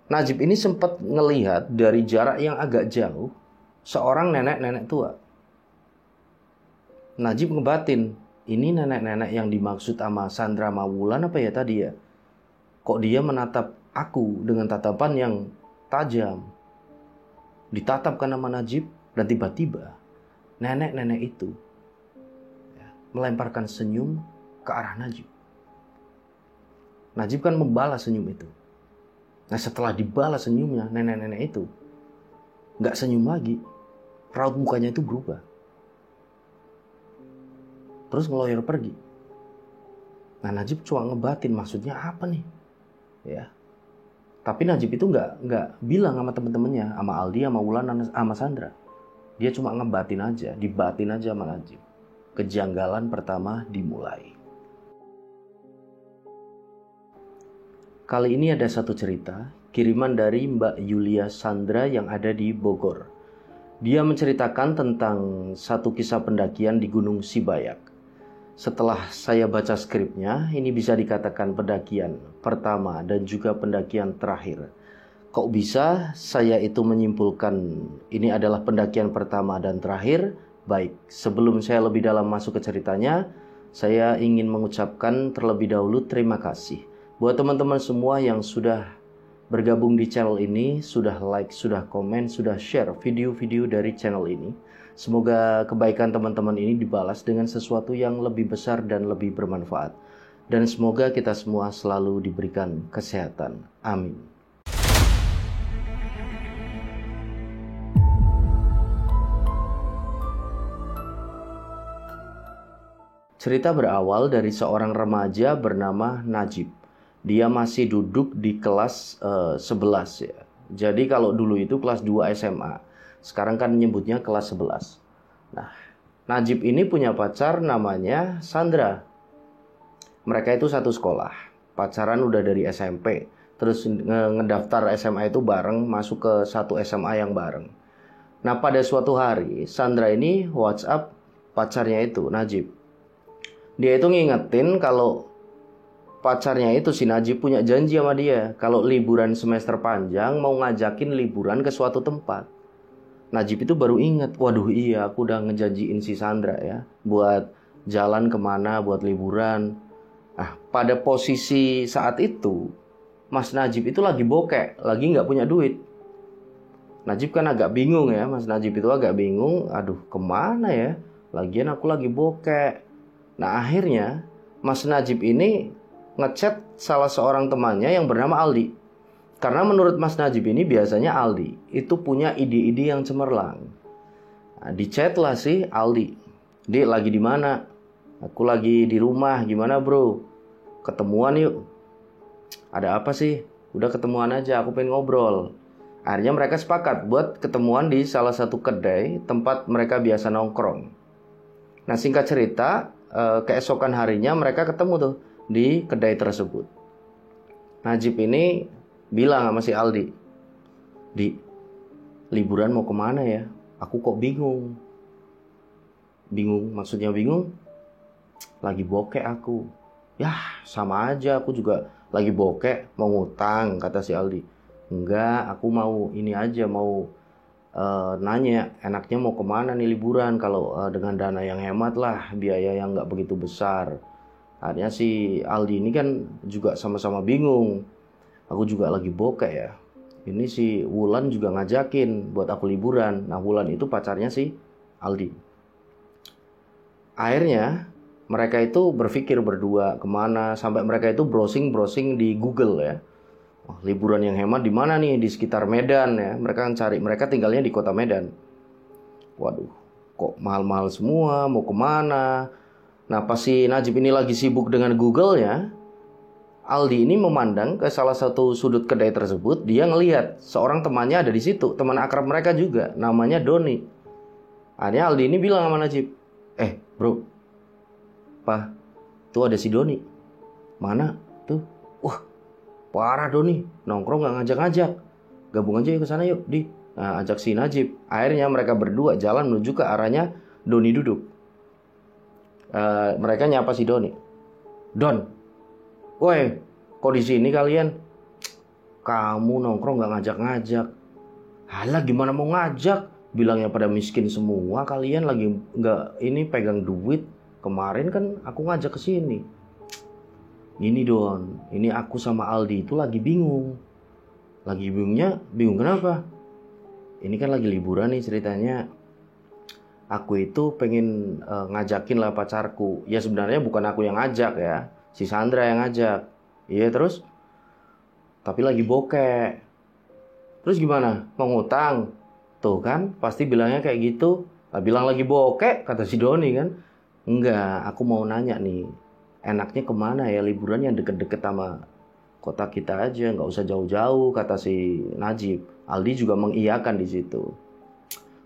Najib ini sempat ngelihat dari jarak yang agak jauh seorang nenek-nenek tua. Najib ngebatin, ini nenek-nenek yang dimaksud sama Sandra Mawulan apa ya tadi ya? Kok dia menatap aku dengan tatapan yang tajam? Ditatapkan sama Najib dan tiba-tiba nenek-nenek itu melemparkan senyum ke arah Najib. Najib kan membalas senyum itu. Nah setelah dibalas senyumnya, nenek-nenek itu nggak senyum lagi. Raut mukanya itu berubah. Terus ngeloyor pergi. Nah Najib cuma ngebatin maksudnya apa nih? Ya. Tapi Najib itu nggak bilang sama temen-temennya, sama Aldi, sama Wulan, sama Sandra. Dia cuma ngebatin aja, dibatin aja sama Najib. Kejanggalan pertama dimulai. Kali ini ada satu cerita, kiriman dari Mbak Yulia Sandra yang ada di Bogor. Dia menceritakan tentang satu kisah pendakian di Gunung Sibayak. Setelah saya baca skripnya, ini bisa dikatakan pendakian pertama dan juga pendakian terakhir. Kok bisa saya itu menyimpulkan ini adalah pendakian pertama dan terakhir? Baik, sebelum saya lebih dalam masuk ke ceritanya, saya ingin mengucapkan terlebih dahulu terima kasih buat teman-teman semua yang sudah bergabung di channel ini, sudah like, sudah komen, sudah share video-video dari channel ini. Semoga kebaikan teman-teman ini dibalas dengan sesuatu yang lebih besar dan lebih bermanfaat. Dan semoga kita semua selalu diberikan kesehatan. Amin. Cerita berawal dari seorang remaja bernama Najib. Dia masih duduk di kelas 11 ya. Jadi kalau dulu itu kelas 2 SMA. Sekarang kan nyebutnya kelas 11. Nah, Najib ini punya pacar namanya Sandra. Mereka itu satu sekolah. Pacaran udah dari SMP. Terus ngedaftar SMA itu bareng, masuk ke satu SMA yang bareng. Nah, pada suatu hari Sandra ini WhatsApp pacarnya itu, Najib. Dia itu ngingetin kalau pacarnya itu si Najib punya janji sama dia kalau liburan semester panjang mau ngajakin liburan ke suatu tempat. Najib itu baru ingat, waduh iya aku udah ngejanjiin si Sandra ya buat jalan kemana, buat liburan. Nah pada posisi saat itu Mas Najib itu lagi bokek, lagi nggak punya duit. Najib kan agak bingung ya, Mas Najib itu agak bingung, aduh kemana ya, lagian aku lagi bokek. Nah akhirnya Mas Najib ini ngechat salah seorang temannya yang bernama Aldi. Karena menurut Mas Najib ini biasanya Aldi itu punya ide-ide yang cemerlang. Nah, di chat lah si Aldi. Dik lagi di mana? Aku lagi di rumah. Gimana bro? Ketemuan yuk. Ada apa sih? Udah ketemuan aja. Aku pengen ngobrol. Akhirnya mereka sepakat buat ketemuan di salah satu kedai tempat mereka biasa nongkrong. Nah singkat cerita, keesokan harinya mereka ketemu tuh di kedai tersebut. Najib ini bilang sama si Aldi, Di, liburan mau kemana ya? Aku kok bingung. Bingung, maksudnya bingung? Lagi bokek aku. Yah, sama aja, aku juga lagi bokek, mau ngutang, kata si Aldi. Enggak, aku mau ini aja, mau nanya, enaknya mau kemana nih liburan? Kalau dengan dana yang hemat lah, biaya yang nggak begitu besar. Akhirnya si Aldi ini kan juga sama-sama bingung. Aku juga lagi bokek ya. Ini si Wulan juga ngajakin buat aku liburan. Nah Wulan itu pacarnya si Aldi. Akhirnya mereka itu berpikir berdua kemana. Sampai mereka itu browsing di Google ya. Oh, liburan yang hemat di mana nih? Di sekitar Medan ya. Mereka kan cari. Mereka tinggalnya di kota Medan. Waduh, kok mahal-mahal semua. Mau kemana? Nah pas si Najib ini lagi sibuk dengan Google ya, Aldi ini memandang ke salah satu sudut kedai tersebut. Dia ngelihat seorang temannya ada di situ, teman akrab mereka juga, namanya Doni. Akhirnya Aldi ini bilang sama Najib, bro, Pak, tuh ada si Doni. Mana? Tuh, wah parah Doni, nongkrong gak ngajak-ngajak. Gabung aja yuk ke sana yuk, Di. Nah ajak si Najib. Akhirnya mereka berdua jalan menuju ke arahnya Doni duduk. Mereka nyapa si Doni. Don, woi, kok di sini kalian? Kamu nongkrong nggak ngajak-ngajak. Halah, gimana mau ngajak? Bilangnya pada miskin semua, kalian lagi nggak ini pegang duit. Kemarin kan aku ngajak ke sini. Ini Don, ini aku sama Aldi itu lagi bingung. Lagi bingung kenapa? Ini kan lagi liburan nih ceritanya. Aku itu pengen ngajakin lah pacarku. Ya sebenarnya bukan aku yang ngajak ya, si Sandra yang ngajak. Iya terus? Tapi lagi bokeh. Terus gimana? Mau ngutang? Tuh kan, pasti bilangnya kayak gitu. Lah bilang lagi bokeh, kata si Doni kan. Enggak, aku mau nanya nih. Enaknya kemana ya liburan yang deket-deket sama kota kita aja. Nggak usah jauh-jauh, kata si Najib. Aldi juga mengiyakan di situ.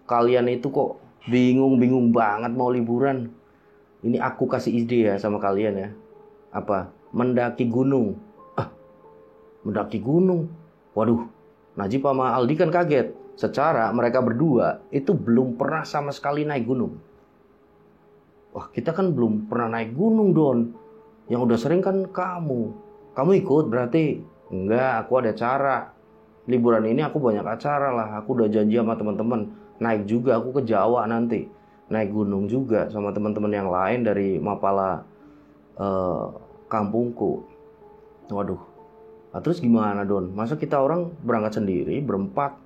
Kalian itu kok bingung banget mau liburan. Ini aku kasih ide ya sama kalian ya. Apa? Mendaki gunung. Mendaki gunung? Waduh, Najib sama Aldi kan kaget. Secara mereka berdua itu belum pernah sama sekali naik gunung. Wah, kita kan belum pernah naik gunung, Don. Yang udah sering kan kamu. Kamu ikut berarti? Enggak, aku ada cara. Liburan ini aku banyak acara lah. Aku udah janji sama teman-teman. Naik juga aku ke Jawa nanti. Naik gunung juga sama teman-teman yang lain dari Mapala kampungku. Waduh. Nah, terus gimana, Don? Masa kita orang berangkat sendiri, berempat?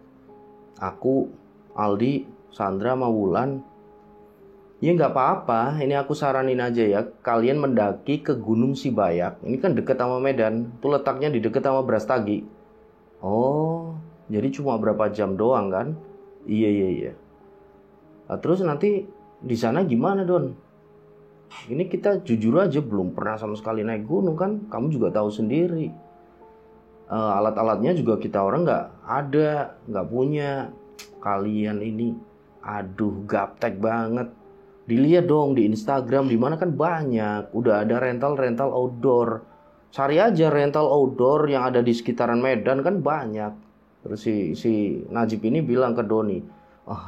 Aku, Aldi, Sandra, sama Wulan. Ya nggak apa-apa, ini aku saranin aja ya. Kalian mendaki ke Gunung Sibayak. Ini kan deket sama Medan. Itu letaknya di deket sama Brastagi. Oh, jadi cuma berapa jam doang kan? Iya. Nah, terus nanti di sana gimana, Don? Ini kita jujur aja belum pernah sama sekali naik gunung kan? Kamu juga tahu sendiri. Alat-alatnya juga kita orang nggak ada, nggak punya. Kalian ini, aduh, gaptek banget. Dilihat dong di Instagram, di mana kan banyak. Udah ada rental outdoor. Cari aja rental outdoor yang ada di sekitaran Medan kan banyak. Terus si Najib ini bilang ke Doni,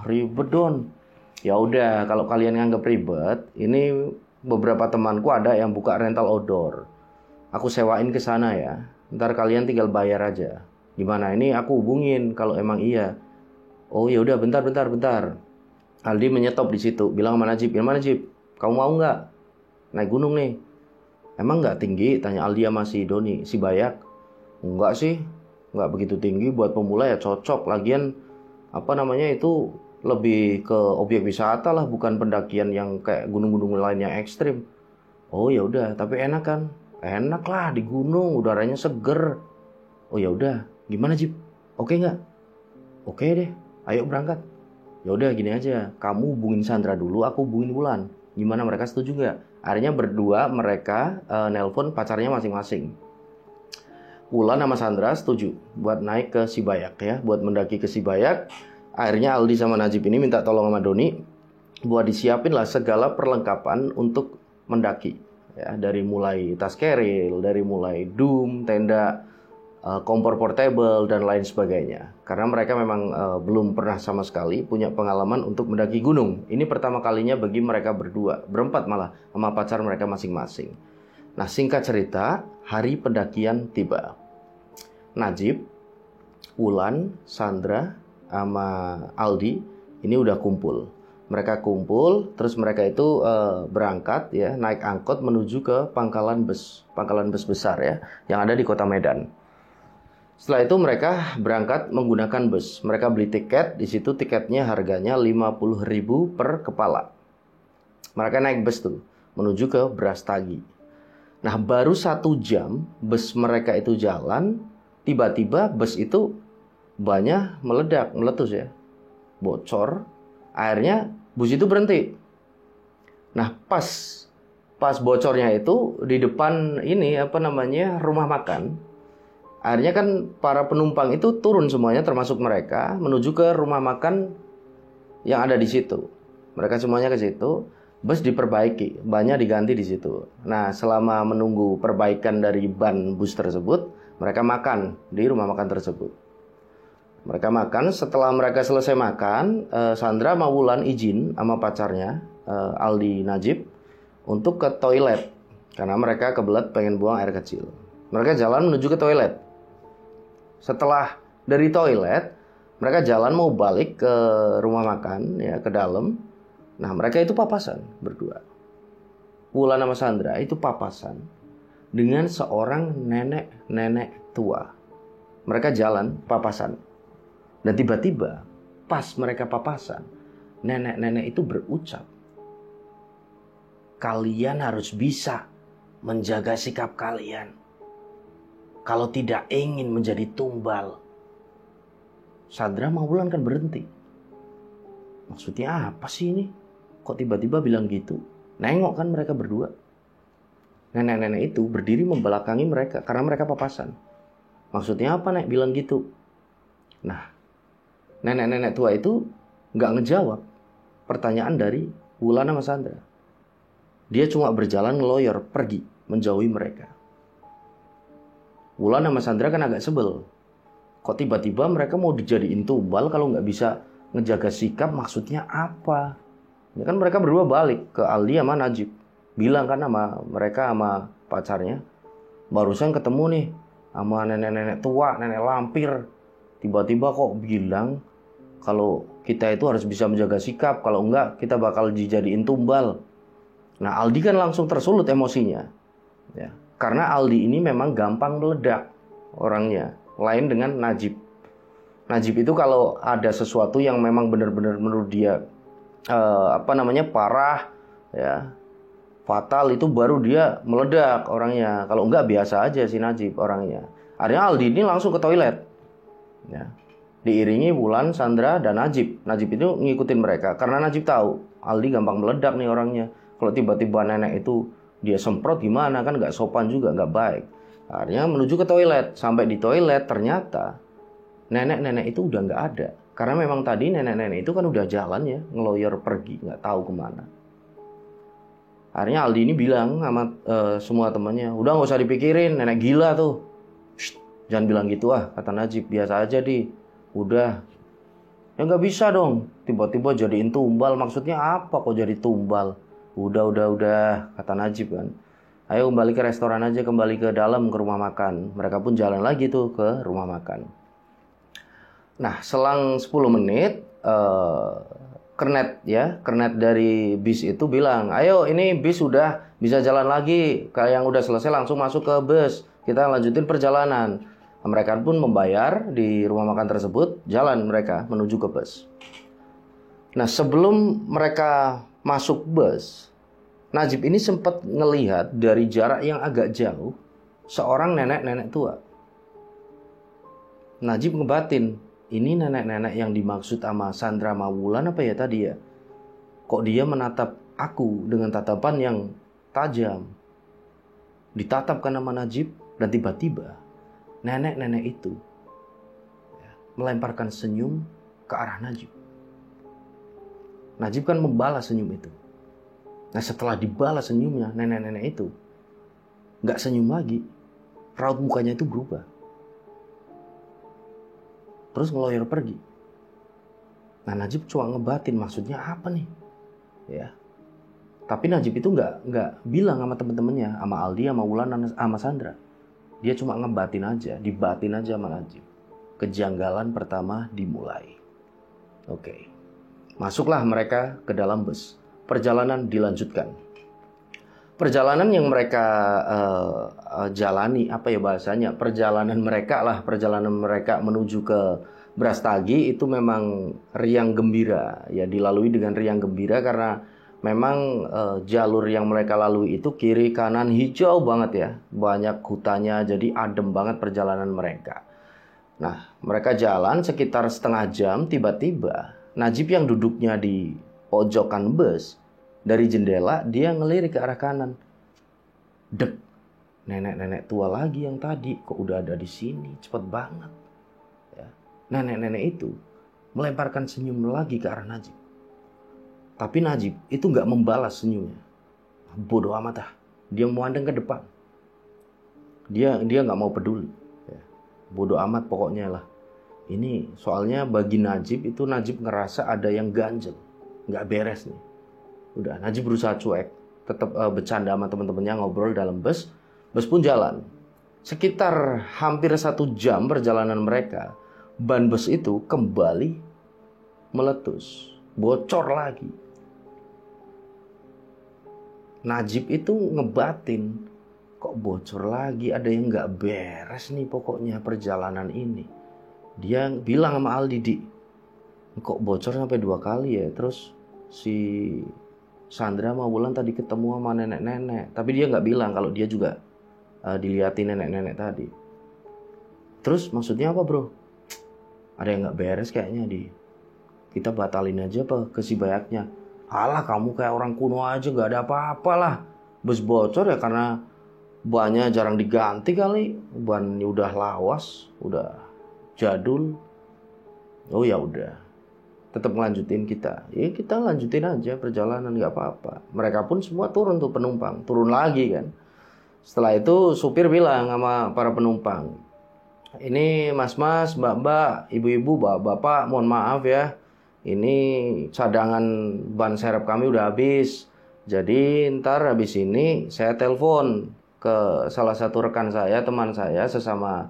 ribet Don. Ya udah, kalau kalian nganggap ribet, ini beberapa temanku ada yang buka rental outdoor. Aku sewain ke sana ya. Ntar kalian tinggal bayar aja. Gimana? Ini aku hubungin kalau emang iya. Oh ya udah, bentar. Aldi menyetop di situ, bilang sama Najib, "Gimana Najib? Kamu mau nggak naik gunung nih?" "Emang nggak tinggi?" tanya Aldi sama si Doni. Si Bayak, "Enggak sih, nggak begitu tinggi, buat pemula ya cocok. Lagian itu lebih ke objek wisata lah, bukan pendakian yang kayak gunung-gunung lain yang ekstrim." "Oh ya udah, tapi enak kan?" "Enak lah, di gunung udaranya seger." "Oh ya udah, gimana Jip? Oke nggak?" "Oke deh, ayo berangkat." "Ya udah gini aja, kamu hubungin Sandra dulu, aku hubungin Wulan. Gimana, mereka setuju nggak?" Akhirnya berdua mereka nelpon pacarnya masing-masing. Wulan sama Sandra setuju buat naik ke Sibayak ya, buat mendaki ke Sibayak. Akhirnya Aldi sama Najib ini minta tolong sama Doni buat disiapin lah segala perlengkapan untuk mendaki. Ya, dari mulai tas keril, dari mulai dum, tenda, kompor portable dan lain sebagainya. Karena mereka memang belum pernah sama sekali punya pengalaman untuk mendaki gunung. Ini pertama kalinya bagi mereka berdua, berempat malah sama pacar mereka masing-masing. Nah, singkat cerita, hari pendakian tiba. Najib, Wulan, Sandra, sama Aldi ini udah kumpul. Mereka kumpul, terus mereka itu berangkat ya, naik angkot menuju ke pangkalan bus besar ya, yang ada di kota Medan. Setelah itu mereka berangkat menggunakan bus. Mereka beli tiket, di situ tiketnya harganya 50.000 per kepala. Mereka naik bus tuh, menuju ke Brastagi. Nah, baru 1 jam bus mereka itu jalan, tiba-tiba bus itu bannya meletus ya, bocor. Akhirnya bus itu berhenti. Nah, pas bocornya itu di depan ini rumah makan. Akhirnya kan para penumpang itu turun semuanya termasuk mereka menuju ke rumah makan yang ada di situ. Mereka semuanya ke situ, bus diperbaiki, bannya diganti di situ. Nah, selama menunggu perbaikan dari ban bus tersebut, mereka makan di rumah makan tersebut. Mereka makan, setelah mereka selesai makan, Sandra sama Wulan izin sama pacarnya, Aldi Najib, untuk ke toilet. Karena mereka kebelet pengen buang air kecil. Mereka jalan menuju ke toilet. Setelah dari toilet, mereka jalan mau balik ke rumah makan, ya, ke dalam. Nah, mereka itu papasan berdua. Wulan sama Sandra itu papasan dengan seorang nenek-nenek tua. Mereka jalan papasan. Dan tiba-tiba pas mereka papasan, nenek-nenek itu berucap, "Kalian harus bisa menjaga sikap kalian. Kalau tidak ingin menjadi tumbal." Sandra sama Wulan kan berhenti. Maksudnya apa sih ini? Kok tiba-tiba bilang gitu? Nengok kan mereka berdua. Nenek-nenek itu berdiri membelakangi mereka karena mereka papasan. Maksudnya apa, Nek, bilang gitu? Nah, nenek-nenek tua itu nggak ngejawab pertanyaan dari Wulan sama Sandra. Dia cuma berjalan ngeloyor pergi menjauhi mereka. Wulan sama Sandra kan agak sebel. Kok tiba-tiba mereka mau dijadiin tumbal kalau nggak bisa ngejaga sikap, maksudnya apa? Ini kan mereka berdua balik ke Aldi sama Najib. Bilang kan sama mereka sama pacarnya, barusan ketemu nih sama nenek-nenek tua, nenek lampir. Tiba-tiba kok bilang kalau kita itu harus bisa menjaga sikap, kalau enggak kita bakal dijadiin tumbal. Nah, Aldi kan langsung tersulut emosinya. Ya, karena Aldi ini memang gampang meledak orangnya. Lain dengan Najib. Najib itu kalau ada sesuatu yang memang benar-benar menurut dia parah, ya, fatal, itu baru dia meledak orangnya. Kalau enggak biasa aja si Najib orangnya. Akhirnya Aldi ini langsung ke toilet. Ya. Diiringi Wulan, Sandra, dan Najib. Najib itu ngikutin mereka karena Najib tahu Aldi gampang meledak nih orangnya. Kalau tiba-tiba nenek itu dia semprot gimana, kan nggak sopan juga, nggak baik. Akhirnya menuju ke toilet. Sampai di toilet ternyata nenek-nenek itu udah nggak ada. Karena memang tadi nenek-nenek itu kan udah jalan ya, ngeloyor pergi, nggak tahu kemana. Akhirnya Aldi ini bilang sama semua temannya, udah nggak usah dipikirin, nenek gila tuh. Shh, jangan bilang gitu kata Najib, biasa aja di. Udah. Ya nggak bisa dong, tiba-tiba jadiin tumbal, maksudnya apa kok jadi tumbal? Udah, kata Najib kan. Ayo kembali ke restoran aja, kembali ke dalam ke rumah makan. Mereka pun jalan lagi tuh ke rumah makan. Nah, selang 10 menit, kernet dari bis itu bilang, ayo ini bis sudah bisa jalan lagi. Kayak yang udah selesai langsung masuk ke bus. Kita lanjutin perjalanan. Mereka pun membayar di rumah makan tersebut, jalan mereka menuju ke bus. Nah, sebelum mereka masuk bus, Najib ini sempat ngelihat dari jarak yang agak jauh seorang nenek-nenek tua. Najib ngebatin, ini nenek-nenek yang dimaksud sama Sandra Mawulan apa ya tadi ya? Kok dia menatap aku dengan tatapan yang tajam? Ditatapkan sama Najib, dan tiba-tiba nenek-nenek itu melemparkan senyum ke arah Najib. Najib kan membalas senyum itu. Nah, setelah dibalas senyumnya, nenek-nenek itu nggak senyum lagi. Raut mukanya itu berubah. Terus ngeloyor pergi. Nah, Najib cuma ngebatin maksudnya apa nih? Ya. Tapi Najib itu nggak bilang sama temen-temennya, sama Aldi, sama Wulan, sama Sandra. Dia cuma ngebatin aja, dibatin aja sama Najib. Kejanggalan pertama dimulai. Oke. Masuklah mereka ke dalam bus. Perjalanan dilanjutkan. Perjalanan yang mereka jalani, apa ya bahasanya? Perjalanan mereka menuju ke Brastagi itu memang riang gembira, ya, dilalui dengan riang gembira karena memang jalur yang mereka lalui itu kiri kanan hijau banget ya, banyak hutannya, jadi adem banget perjalanan mereka. Nah, mereka jalan sekitar setengah jam, tiba-tiba Najib yang duduknya di pojokan bus, dari jendela dia ngelirik ke arah kanan. Dek, nenek-nenek tua lagi yang tadi kok udah ada di sini, cepet banget. Ya. Nenek-nenek itu melemparkan senyum lagi ke arah Najib. Tapi Najib itu nggak membalas senyumnya. Bodoh amat dia memandang ke depan. Dia nggak mau peduli. Ya. Bodoh amat pokoknya lah. Ini soalnya bagi Najib itu, Najib ngerasa ada yang ganjel, nggak beres nih. Udah, Najib berusaha cuek, tetap bercanda sama teman-temannya, ngobrol dalam bus. Bus pun jalan. Sekitar hampir 1 jam perjalanan mereka, ban bus itu kembali meletus, bocor lagi. Najib itu ngebatin, kok bocor lagi, ada yang nggak beres nih pokoknya perjalanan ini. Dia bilang sama Aldi, "Di, kok bocor sampai 2 kali ya?" Terus si Sandra sama Wulan tadi ketemu sama nenek-nenek, tapi dia nggak bilang kalau dia juga diliatin nenek-nenek tadi. Terus maksudnya apa, bro? Ada yang nggak beres kayaknya, Di. Kita batalin aja apa ke si Bayaknya. Alah, kamu kayak orang kuno aja, nggak ada apa-apa lah. Bus bocor ya karena bannya jarang diganti kali. Bannya udah lawas, udah jadul. Oh ya udah, tetap ngelanjutin kita. Ya kita lanjutin aja perjalanan, nggak apa-apa. Mereka pun semua turun tuh penumpang, turun lagi kan. Setelah itu supir bilang sama para penumpang, "Ini mas-mas, mbak-mbak, ibu-ibu, bapak-bapak, mohon maaf ya. Ini cadangan ban serep kami udah habis. Jadi ntar habis ini saya telepon ke salah satu rekan saya, teman saya sesama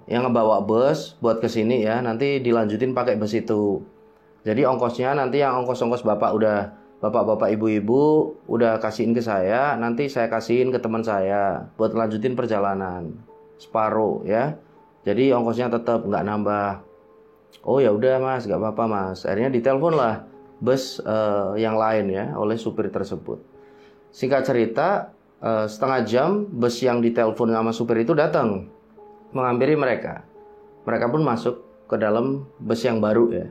yang ngebawa bus buat kesini ya. Nanti dilanjutin pakai bus itu. Jadi ongkosnya nanti yang ongkos-ongkos bapak-bapak ibu-ibu udah kasihin ke saya, nanti saya kasihin ke teman saya buat lanjutin perjalanan separuh ya. Jadi ongkosnya tetap nggak nambah." Oh ya udah mas, nggak apa-apa mas. Akhirnya ditelepon lah bus yang lain ya oleh supir tersebut. Singkat cerita, setengah jam bus yang ditelepon sama supir itu datang menghampiri mereka. Mereka pun masuk ke dalam bus yang baru ya,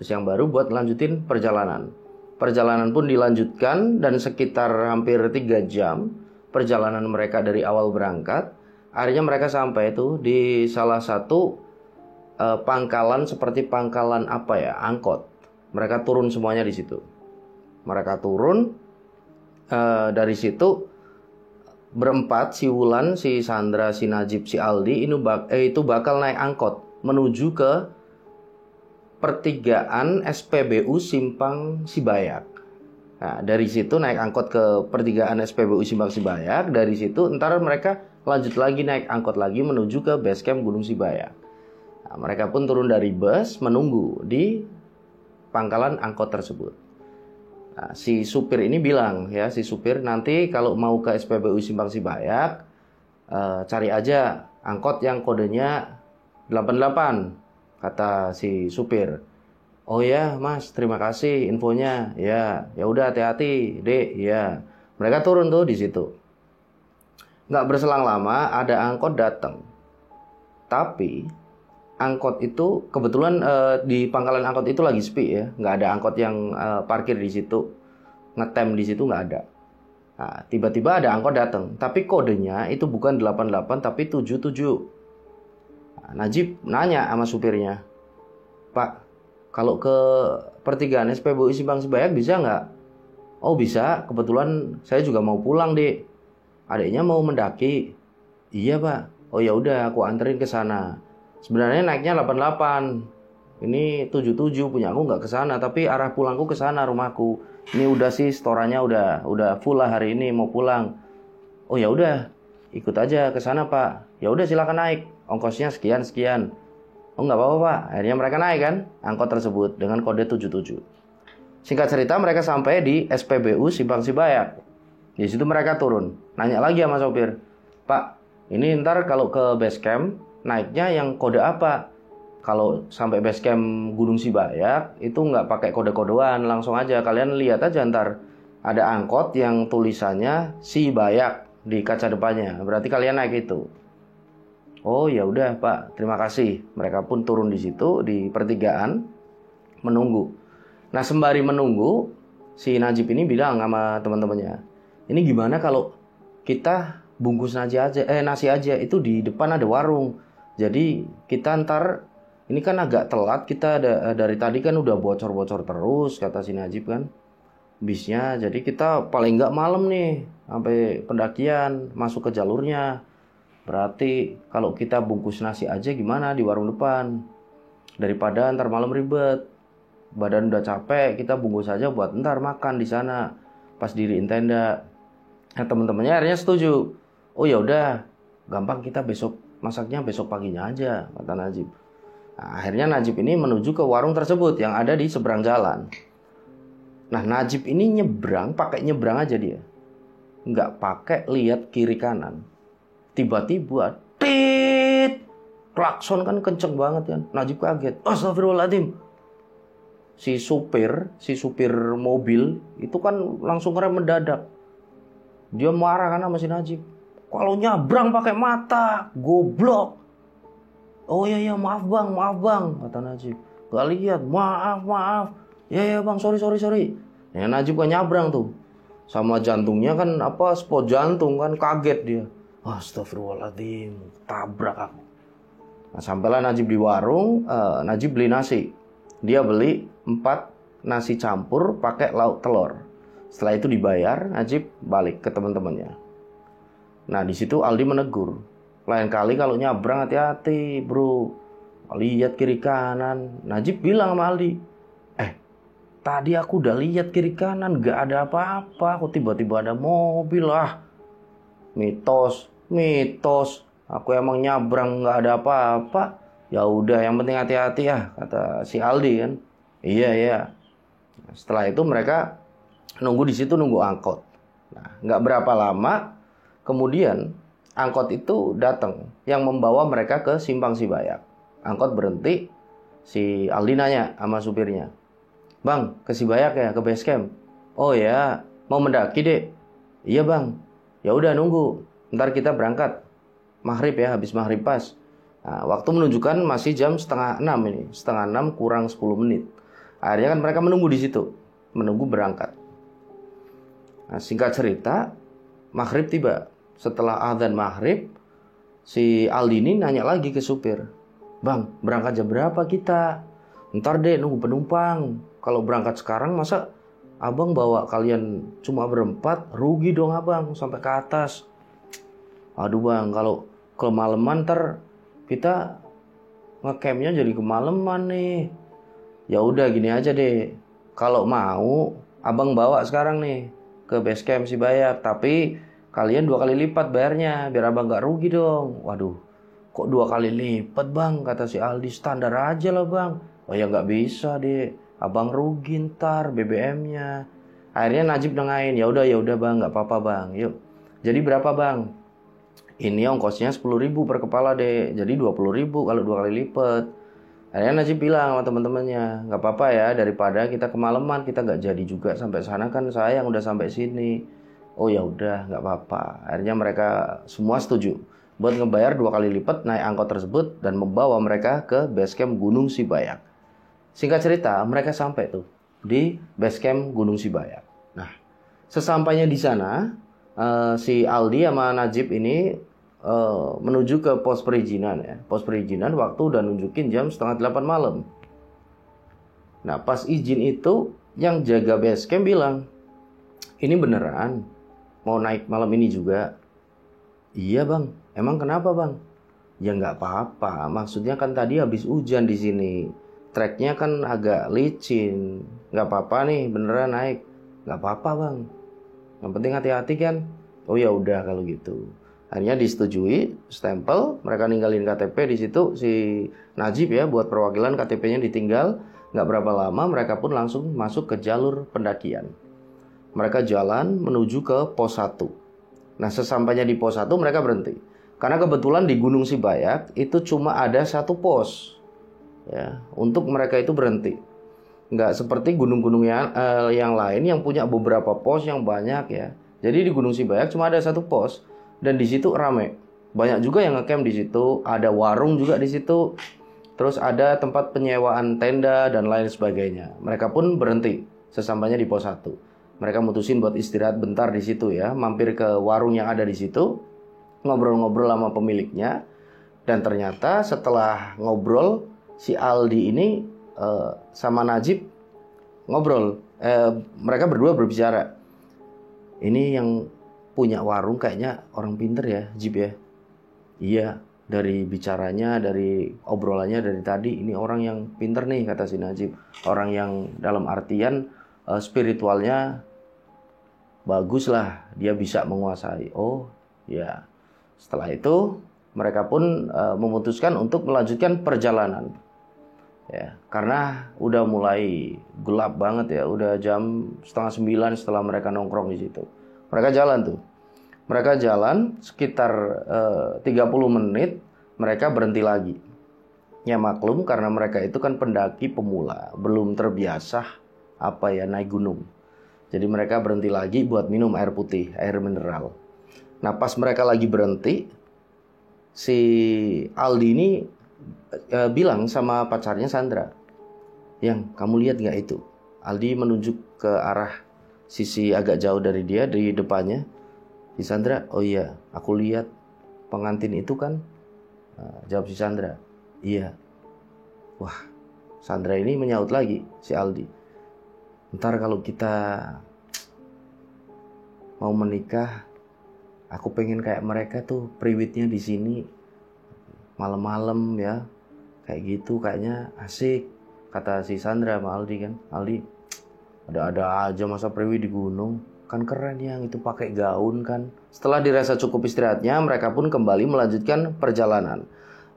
bus yang baru buat lanjutin perjalanan. Perjalanan pun dilanjutkan dan sekitar hampir 3 jam perjalanan mereka dari awal berangkat. Akhirnya mereka sampai itu di salah satu pangkalan, seperti pangkalan apa ya, angkot. Mereka turun semuanya di situ. Mereka turun dari situ berempat, si Wulan, si Sandra, si Najib, si Aldi itu bakal naik angkot menuju ke pertigaan SPBU Simpang Sibayak. Nah, dari situ naik angkot ke pertigaan SPBU Simpang Sibayak. Dari situ ntar mereka lanjut lagi naik angkot lagi menuju ke base camp Gunung Sibayak. Nah, mereka pun turun dari bus menunggu di pangkalan angkot tersebut. Nah, si supir ini bilang ya, si supir, nanti kalau mau ke SPBU Simpang Sibayak cari aja angkot yang kodenya 88, kata si supir. "Oh ya mas, terima kasih infonya. Ya udah, hati-hati dek." Ya, mereka turun tuh di situ. Nggak berselang lama ada angkot datang. Tapi angkot itu kebetulan di pangkalan angkot itu lagi sepi ya, nggak ada angkot yang parkir di situ, ngetem di situ nggak ada. Nah, tiba-tiba ada angkot datang, tapi kodenya itu bukan 88 tapi 77. Nah, Najib nanya sama supirnya, "Pak, kalau ke pertigaan SPBU Simpang Sibayak bisa nggak?" "Oh bisa, kebetulan saya juga mau pulang dek, adiknya mau mendaki." "Iya pak." "Oh ya udah, aku anterin ke sana. Sebenarnya naiknya 88, ini 77 punya aku nggak ke sana, tapi arah pulangku ke sana rumahku. Ini udah sih storannya udah full lah hari ini, mau pulang." "Oh ya udah, ikut aja ke sana pak." "Ya udah silakan naik, ongkosnya sekian." "Oh nggak apa-apa pak." Akhirnya mereka naik kan angkot tersebut dengan kode 77. Singkat cerita mereka sampai di SPBU Simpang Sibayak. Di situ mereka turun, nanya lagi sama sopir, "Pak, ini ntar kalau ke base camp naiknya yang kode apa?" "Kalau sampai base camp Gunung Sibayak itu nggak pakai kode-kodean, langsung aja kalian lihat aja ntar ada angkot yang tulisannya Sibayak di kaca depannya, berarti kalian naik itu." "Oh ya udah pak, terima kasih." Mereka pun turun di situ di pertigaan menunggu. Nah sembari menunggu, si Najib ini bilang sama teman-temannya, "Ini gimana kalau kita bungkus nasi aja, itu di depan ada warung. Jadi kita ntar, ini kan agak telat, kita dari tadi kan udah bocor-bocor terus," kata si Najib kan, "bisnya. Jadi kita paling nggak malam nih sampai pendakian masuk ke jalurnya. Berarti kalau kita bungkus nasi aja gimana di warung depan, daripada ntar malam ribet. Badan udah capek, kita bungkus aja buat ntar makan di sana pas diriin tenda." Nah teman-temannya akhirnya setuju. "Oh ya udah, gampang kita besok masaknya besok paginya aja, kata Najib. Nah, akhirnya Najib ini menuju ke warung tersebut yang ada di seberang jalan. Nah, Najib ini nyebrang, pakai nyebrang aja dia. Nggak pakai lihat kiri kanan. Tiba-tiba, tit! Klakson kan kenceng banget kan. Najib kaget. Astagfirullahaladzim. Si supir mobil itu kan langsung ngerem mendadak. Dia marah kan sama si Najib. Kalau nyabrang pakai mata, goblok. Oh iya maaf bang, kata Najib. Gak lihat, maaf. Ya bang, sorry. Ya Najib kan nyabrang tuh. Sama jantungnya kan spot jantung kan, kaget dia. Astagfirullahaladzim, tabrak aku. Nah, sampailah Najib di warung, Najib beli nasi. Dia beli 4 nasi campur pakai lauk telur. Setelah itu dibayar, Najib balik ke teman-temannya. Nah, di situ Aldi menegur. Lain kali kalau nyabrang hati-hati, bro. Lihat kiri kanan. Najib bilang sama Aldi, tadi aku udah lihat kiri kanan, gak ada apa-apa. Kok tiba-tiba ada mobil lah. Mitos. Aku emang nyabrang gak ada apa-apa. Ya udah, yang penting hati-hati ya, kata si Aldi kan. Iya. Setelah itu mereka nunggu di situ, nunggu angkot. Nah, nggak berapa lama kemudian angkot itu datang yang membawa mereka ke Simpang Sibayak. Angkot berhenti, si Aldi nanya sama supirnya, "Bang, ke Sibayak ya, ke base camp?" "Oh ya, mau mendaki dek." "Iya bang." "Ya udah nunggu, ntar kita berangkat maghrib ya, habis maghrib pas." Nah, waktu menunjukkan masih jam 5:30 ini, 5:30 kurang 10 menit. Akhirnya kan mereka menunggu di situ, menunggu berangkat. Nah, singkat cerita, maghrib tiba. Setelah azan maghrib, si Aldi ini nanya lagi ke supir, "Bang, berangkat jam berapa kita?" "Ntar deh, nunggu penumpang. Kalau berangkat sekarang masa abang bawa kalian cuma berempat, rugi dong abang sampai ke atas." "Aduh bang, kalau kemalaman ntar kita ngecampnya jadi kemalaman nih." "Ya udah gini aja deh, kalau mau abang bawa sekarang nih ke base camp Sibayak, tapi kalian 2 kali lipat bayarnya biar abang gak rugi dong." "Waduh, kok 2 kali lipat bang?" kata si Aldi. "Standar aja lah bang." "Oh ya gak bisa deh, abang rugi ntar BBM-nya." Akhirnya Najib nengahin, ya udah bang, gak apa-apa bang, yuk. "Jadi berapa bang?" "Ini ongkosnya 10.000 per kepala deh, jadi 20.000 kalau 2 kali lipat." Akhirnya Najib bilang sama teman-temannya, "Gak apa-apa ya, daripada kita kemalaman, kita gak jadi juga sampai sana, kan saya yang udah sampai sini." "Oh ya udah, gak apa-apa." Akhirnya mereka semua setuju buat ngebayar 2 kali lipat naik angkot tersebut dan membawa mereka ke base camp Gunung Sibayak. Singkat cerita, mereka sampai tuh di base camp Gunung Sibayak. Nah, sesampainya di sana, si Aldi sama Najib ini menuju ke pos perizinan ya. Pos perizinan waktu udah nunjukin jam 7:30 malam. Nah, pas izin itu yang jaga base camp bilang, "Ini beneran mau naik malam ini juga?" "Iya bang." "Emang kenapa bang?" "Ya nggak apa-apa, maksudnya kan tadi habis hujan di sini, treknya kan agak licin, nggak apa-apa nih beneran naik." "Nggak apa-apa bang, yang penting hati-hati kan." "Oh ya udah kalau gitu." Akhirnya disetujui, stempel, mereka ninggalin KTP di situ, si Najib ya buat perwakilan KTP-nya ditinggal. Nggak berapa lama mereka pun langsung masuk ke jalur pendakian. Mereka jalan menuju ke pos 1. Nah, sesampainya di pos 1 mereka berhenti. Karena kebetulan di Gunung Sibayak itu cuma ada 1 pos ya, untuk mereka itu berhenti. Nggak seperti gunung-gunung yang lain yang punya beberapa pos yang banyak ya. Jadi di Gunung Sibayak cuma ada 1 pos. Dan di situ rame. Banyak juga yang ngecamp di situ, ada warung juga di situ. Terus ada tempat penyewaan tenda dan lain sebagainya. Mereka pun berhenti sesampainya di pos 1. Mereka mutusin buat istirahat bentar di situ ya, mampir ke warung yang ada di situ, ngobrol-ngobrol sama pemiliknya. Dan ternyata setelah ngobrol, si Aldi ini sama Najib ngobrol. Mereka berdua berbicara. "Ini yang punya warung kayaknya orang pinter ya, Jib ya." "Iya, dari bicaranya, dari obrolannya dari tadi, ini orang yang pinter nih," kata si Najib. "Orang yang dalam artian spiritualnya bagus lah, dia bisa menguasai." "Oh ya." Setelah itu mereka pun memutuskan untuk melanjutkan perjalanan. Ya, karena udah mulai gelap banget ya, udah jam 8:30 setelah mereka nongkrong di situ. Mereka jalan tuh. Mereka jalan sekitar 30 menit, mereka berhenti lagi. Ya maklum karena mereka itu kan pendaki pemula, belum terbiasa naik gunung. Jadi mereka berhenti lagi buat minum air putih, air mineral. Nah pas mereka lagi berhenti, si Aldi ini bilang sama pacarnya Sandra, "Yang, kamu lihat nggak itu?" Aldi menunjuk ke arah sisi agak jauh dari dia, di depannya. Si Sandra, "Oh iya, aku lihat pengantin itu kan." Jawab si Sandra, "Iya." Wah, Sandra ini menyaut lagi si Aldi, "Ntar kalau kita mau menikah, aku pengen kayak mereka tuh priwitnya di sini malam-malam ya, kayak gitu kayaknya asik," kata si Sandra sama Aldi kan. "Aldi, ada-ada aja masa priwit di gunung, kan keren yang itu pakai gaun kan." Setelah dirasa cukup istirahatnya, mereka pun kembali melanjutkan perjalanan.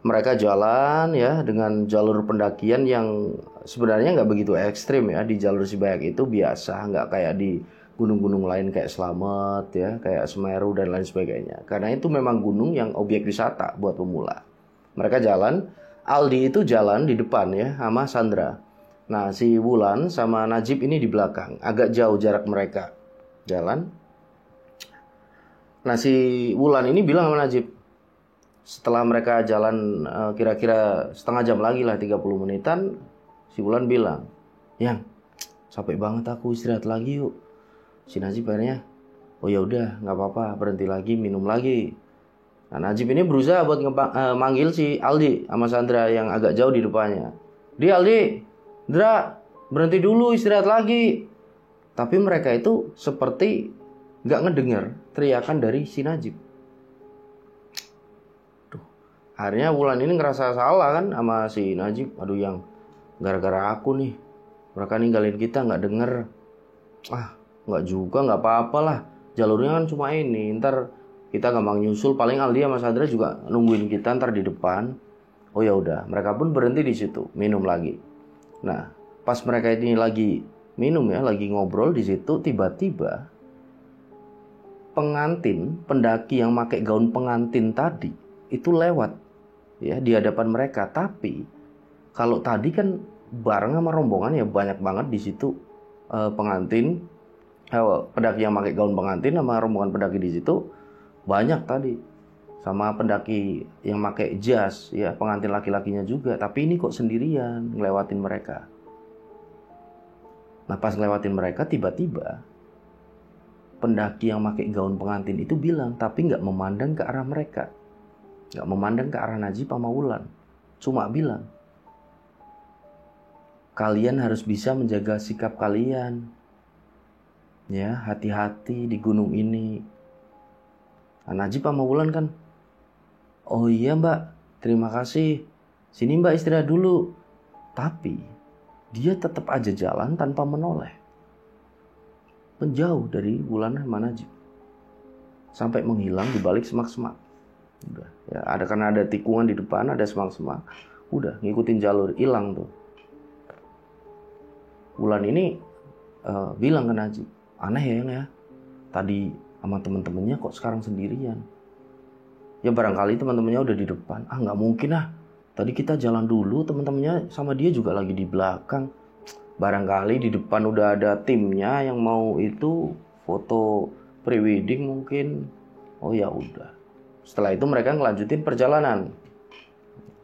Mereka jalan ya dengan jalur pendakian yang sebenarnya nggak begitu ekstrim ya. Di jalur Sibayak itu biasa, nggak kayak di gunung-gunung lain kayak Slamet ya, kayak Semeru dan lain sebagainya. Karena itu memang gunung yang objek wisata buat pemula. Mereka jalan, Aldi itu jalan di depan ya sama Sandra. Nah si Wulan sama Najib ini di belakang, agak jauh jarak mereka jalan. Nah si Wulan ini bilang sama Najib, setelah mereka jalan kira-kira setengah jam lagi lah, 30 menitan, si Wulan bilang, "Yang, capek banget aku, istirahat lagi yuk." Si Najib akhirnya, "Oh ya udah, nggak apa-apa, berhenti lagi, minum lagi." Nah Najib ini berusaha buat manggil si Aldi sama Sandra yang agak jauh di depannya. Aldi, Dra, berhenti dulu, istirahat lagi." Tapi mereka itu seperti nggak ngedengar teriakan dari si Najib. Akhirnya Wulan ini ngerasa salah kan sama si Najib. "Aduh yang, gara-gara aku nih mereka ninggalin kita, nggak denger." Nggak juga, nggak apa-apa lah, jalurnya kan cuma ini, ntar kita gampang nyusul, paling Aldi sama Sandra juga nungguin kita ntar di depan. Oh ya udah, mereka pun berhenti di situ, minum lagi. Nah pas mereka ini lagi minum ya, lagi ngobrol di situ, tiba-tiba pengantin, pendaki yang pakai gaun pengantin tadi itu lewat ya di hadapan mereka. Tapi kalau tadi kan bareng sama rombongan ya, banyak banget di situ pengantin, pendaki yang pakai gaun pengantin sama rombongan pendaki di situ banyak tadi, sama pendaki yang pakai jas ya, pengantin laki-lakinya juga. Tapi ini kok sendirian ngelewatin mereka. Nah pas ngelewatin mereka, tiba-tiba pendaki yang pakai gaun pengantin itu bilang, tapi nggak memandang ke arah mereka, nggak memandang ke arah Najib sama Wulan, cuma bilang, "Kalian harus bisa menjaga sikap kalian ya, hati-hati di gunung ini." Nah, Najib sama Wulan kan, "Oh iya mbak, terima kasih, sini mbak istirahat dulu." Tapi dia tetap aja jalan tanpa menoleh, menjauh dari Wulan sama Najib, sampai menghilang di balik semak-semak. Udah ya, karena ada tikungan di depan, ada semak-semak, udah ngikutin jalur, hilang tuh. Wulan ini bilang ke Najib, "Aneh ya yang ya, tadi sama temen-temennya kok sekarang sendirian." Ya barangkali teman-temannya udah di depan. Nggak mungkin lah, tadi kita jalan dulu, teman-temannya sama dia juga lagi di belakang. Barangkali di depan udah ada timnya yang mau itu foto prewedding mungkin. Oh ya udah. Setelah itu mereka ngelanjutin perjalanan.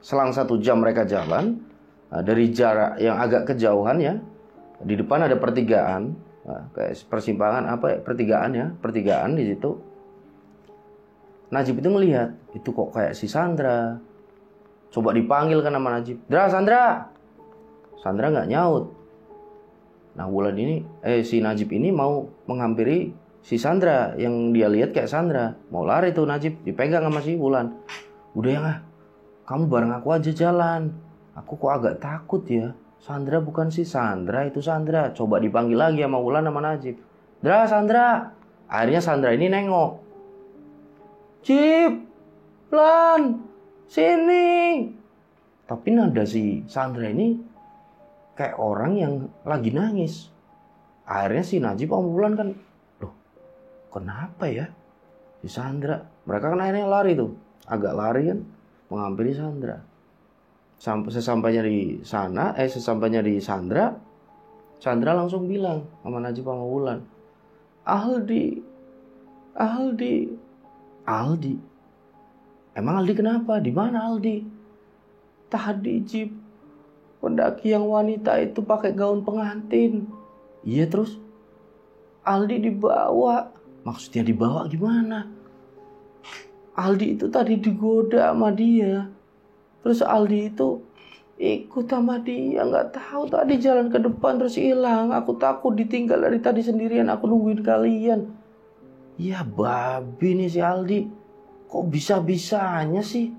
Selang 1 jam mereka jalan, dari jarak yang agak kejauhan ya. Di depan ada pertigaan, kayak persimpangan pertigaan di situ. Najib itu ngelihat, itu kok kayak si Sandra. Coba dipanggil kan nama Najib, "Dra, Sandra." Sandra nggak nyaut. Nah Wulan ini, si Najib ini mau menghampiri si Sandra yang dia lihat kayak Sandra. Mau lari tuh Najib, dipegang sama si Wulan. "Udah ya, kamu bareng aku aja jalan. Aku kok agak takut ya. Sandra bukan si Sandra, itu Sandra." Coba dipanggil lagi sama Wulan sama Najib, "Dra, Sandra." Akhirnya Sandra ini nengok. "Cip, Wulan, sini. Tapi nada si Sandra ini kayak orang yang lagi nangis. Akhirnya si Najib sama Wulan kan, loh kenapa ya si Sandra? Mereka kan akhirnya lari tuh, agak lari kan, menghampiri Sandra. Sesampainya di sana, sesampainya di Sandra, Sandra langsung bilang sama Najib sama Wulan, Aldi. Emang Aldi kenapa? Di mana Aldi? Tadi Jib, pendaki yang wanita itu pakai gaun pengantin. Iya terus? Aldi dibawa. Maksudnya dibawa gimana? Aldi itu tadi digoda sama dia. Terus Aldi itu ikut sama dia. Gak tahu tadi jalan ke depan terus hilang. Aku takut ditinggal dari tadi sendirian. Aku nungguin kalian. Ya babi nih si Aldi. Kok bisa-bisanya sih?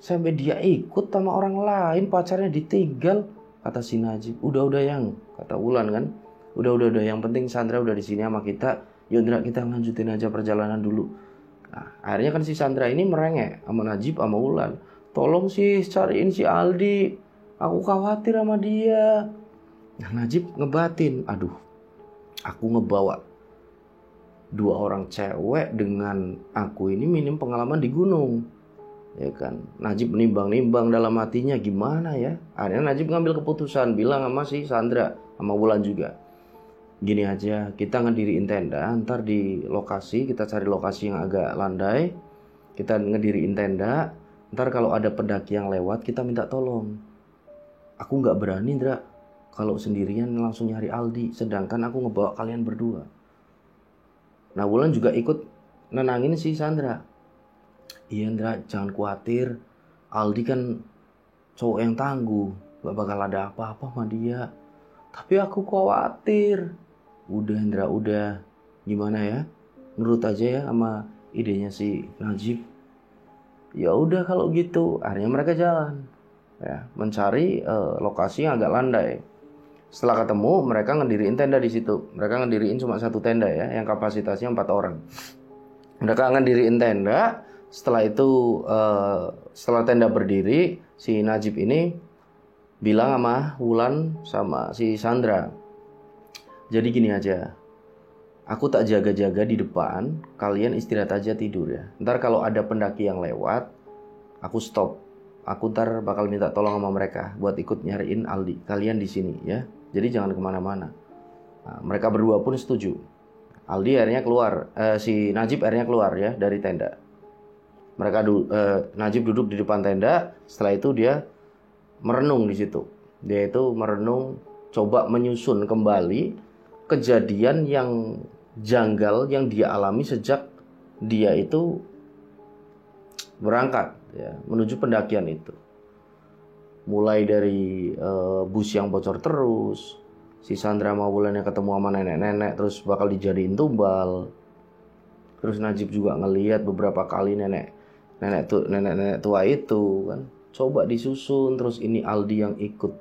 Sampai dia ikut sama orang lain, pacarnya ditinggal, kata si Najib. Udah yang, kata Wulan kan. Udah, yang penting Sandra udah di sini sama kita. Yuk Indra, kita lanjutin aja perjalanan dulu. Nah, akhirnya kan si Sandra ini merengek sama Najib sama Wulan. Tolong sih cariin si Aldi. Aku khawatir sama dia. Nah, Najib ngebatin. Aduh, aku ngebawa 2 orang cewek dengan aku ini minim pengalaman di gunung. Ya kan, Najib nimbang-nimbang dalam hatinya gimana ya. Akhirnya Najib ngambil keputusan, bilang sama si Sandra sama Wulan juga, gini aja, kita ngediriin tenda. Ntar di lokasi, kita cari lokasi yang agak landai, kita ngediriin tenda. Ntar kalau ada pendaki yang lewat, kita minta tolong. Aku gak berani Indra kalau sendirian langsung nyari Aldi, sedangkan aku ngebawa kalian berdua. Nah Wulan juga ikut nenangin si Sandra. Iya Indra, jangan khawatir. Aldi kan cowok yang tangguh, gak bakal ada apa-apa sama dia. Tapi aku khawatir. Udah Indra, udah. Gimana ya? Nurut aja ya sama idenya si Najib. Ya udah kalau gitu. Akhirnya mereka jalan ya, mencari lokasi yang agak landai. Setelah ketemu, mereka ngediriin tenda di situ. Mereka ngediriin cuma 1 tenda ya, yang kapasitasnya 4 orang. Mereka ngediriin tenda. Setelah itu, setelah tenda berdiri, si Najib ini bilang sama Wulan sama si Sandra, jadi gini aja, aku tak jaga-jaga di depan, kalian istirahat aja tidur ya. Ntar kalau ada pendaki yang lewat, aku stop. Aku ntar bakal minta tolong sama mereka buat ikut nyariin Aldi. Kalian di sini ya, jadi jangan kemana-mana. Nah, mereka berdua pun setuju. Aldi akhirnya keluar, si Najib akhirnya keluar ya dari tenda. Najib duduk di depan tenda. Setelah itu dia merenung di situ. Dia itu merenung, coba menyusun kembali kejadian yang janggal yang dia alami sejak dia itu berangkat ya, menuju pendakian itu. Mulai dari bus yang bocor terus, si Sandra sama Wulan yang ketemu sama nenek-nenek terus bakal dijadiin tumbal. Terus Najib juga ngelihat beberapa kali nenek tua itu kan coba disusun. Terus ini Aldi yang ikut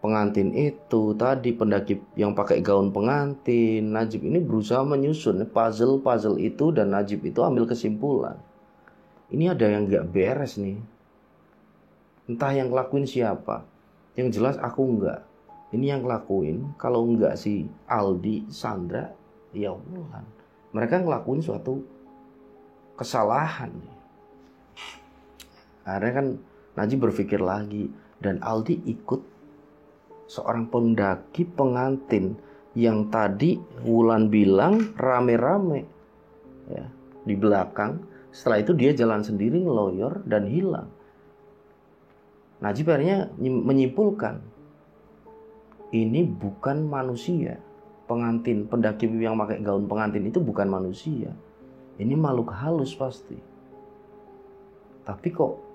pengantin itu, tadi pendaki yang pakai gaun pengantin. Najib ini berusaha menyusun puzzle itu, dan Najib itu ambil kesimpulan, ini ada yang gak beres nih. Entah yang ngelakuin siapa, yang jelas aku enggak. Ini yang ngelakuin, kalau enggak si Aldi, Sandra, ya Wulan. Mereka ngelakuin suatu kesalahan. Akhirnya kan Najib berpikir lagi, dan Aldi ikut seorang pendaki pengantin yang tadi Wulan bilang rame-rame ya, di belakang. Setelah itu dia jalan sendiri ngeloyor dan hilang. Najib akhirnya menyimpulkan, ini bukan manusia. Pengantin, pendaki yang pakai gaun pengantin itu bukan manusia. Ini makhluk halus pasti. Tapi kok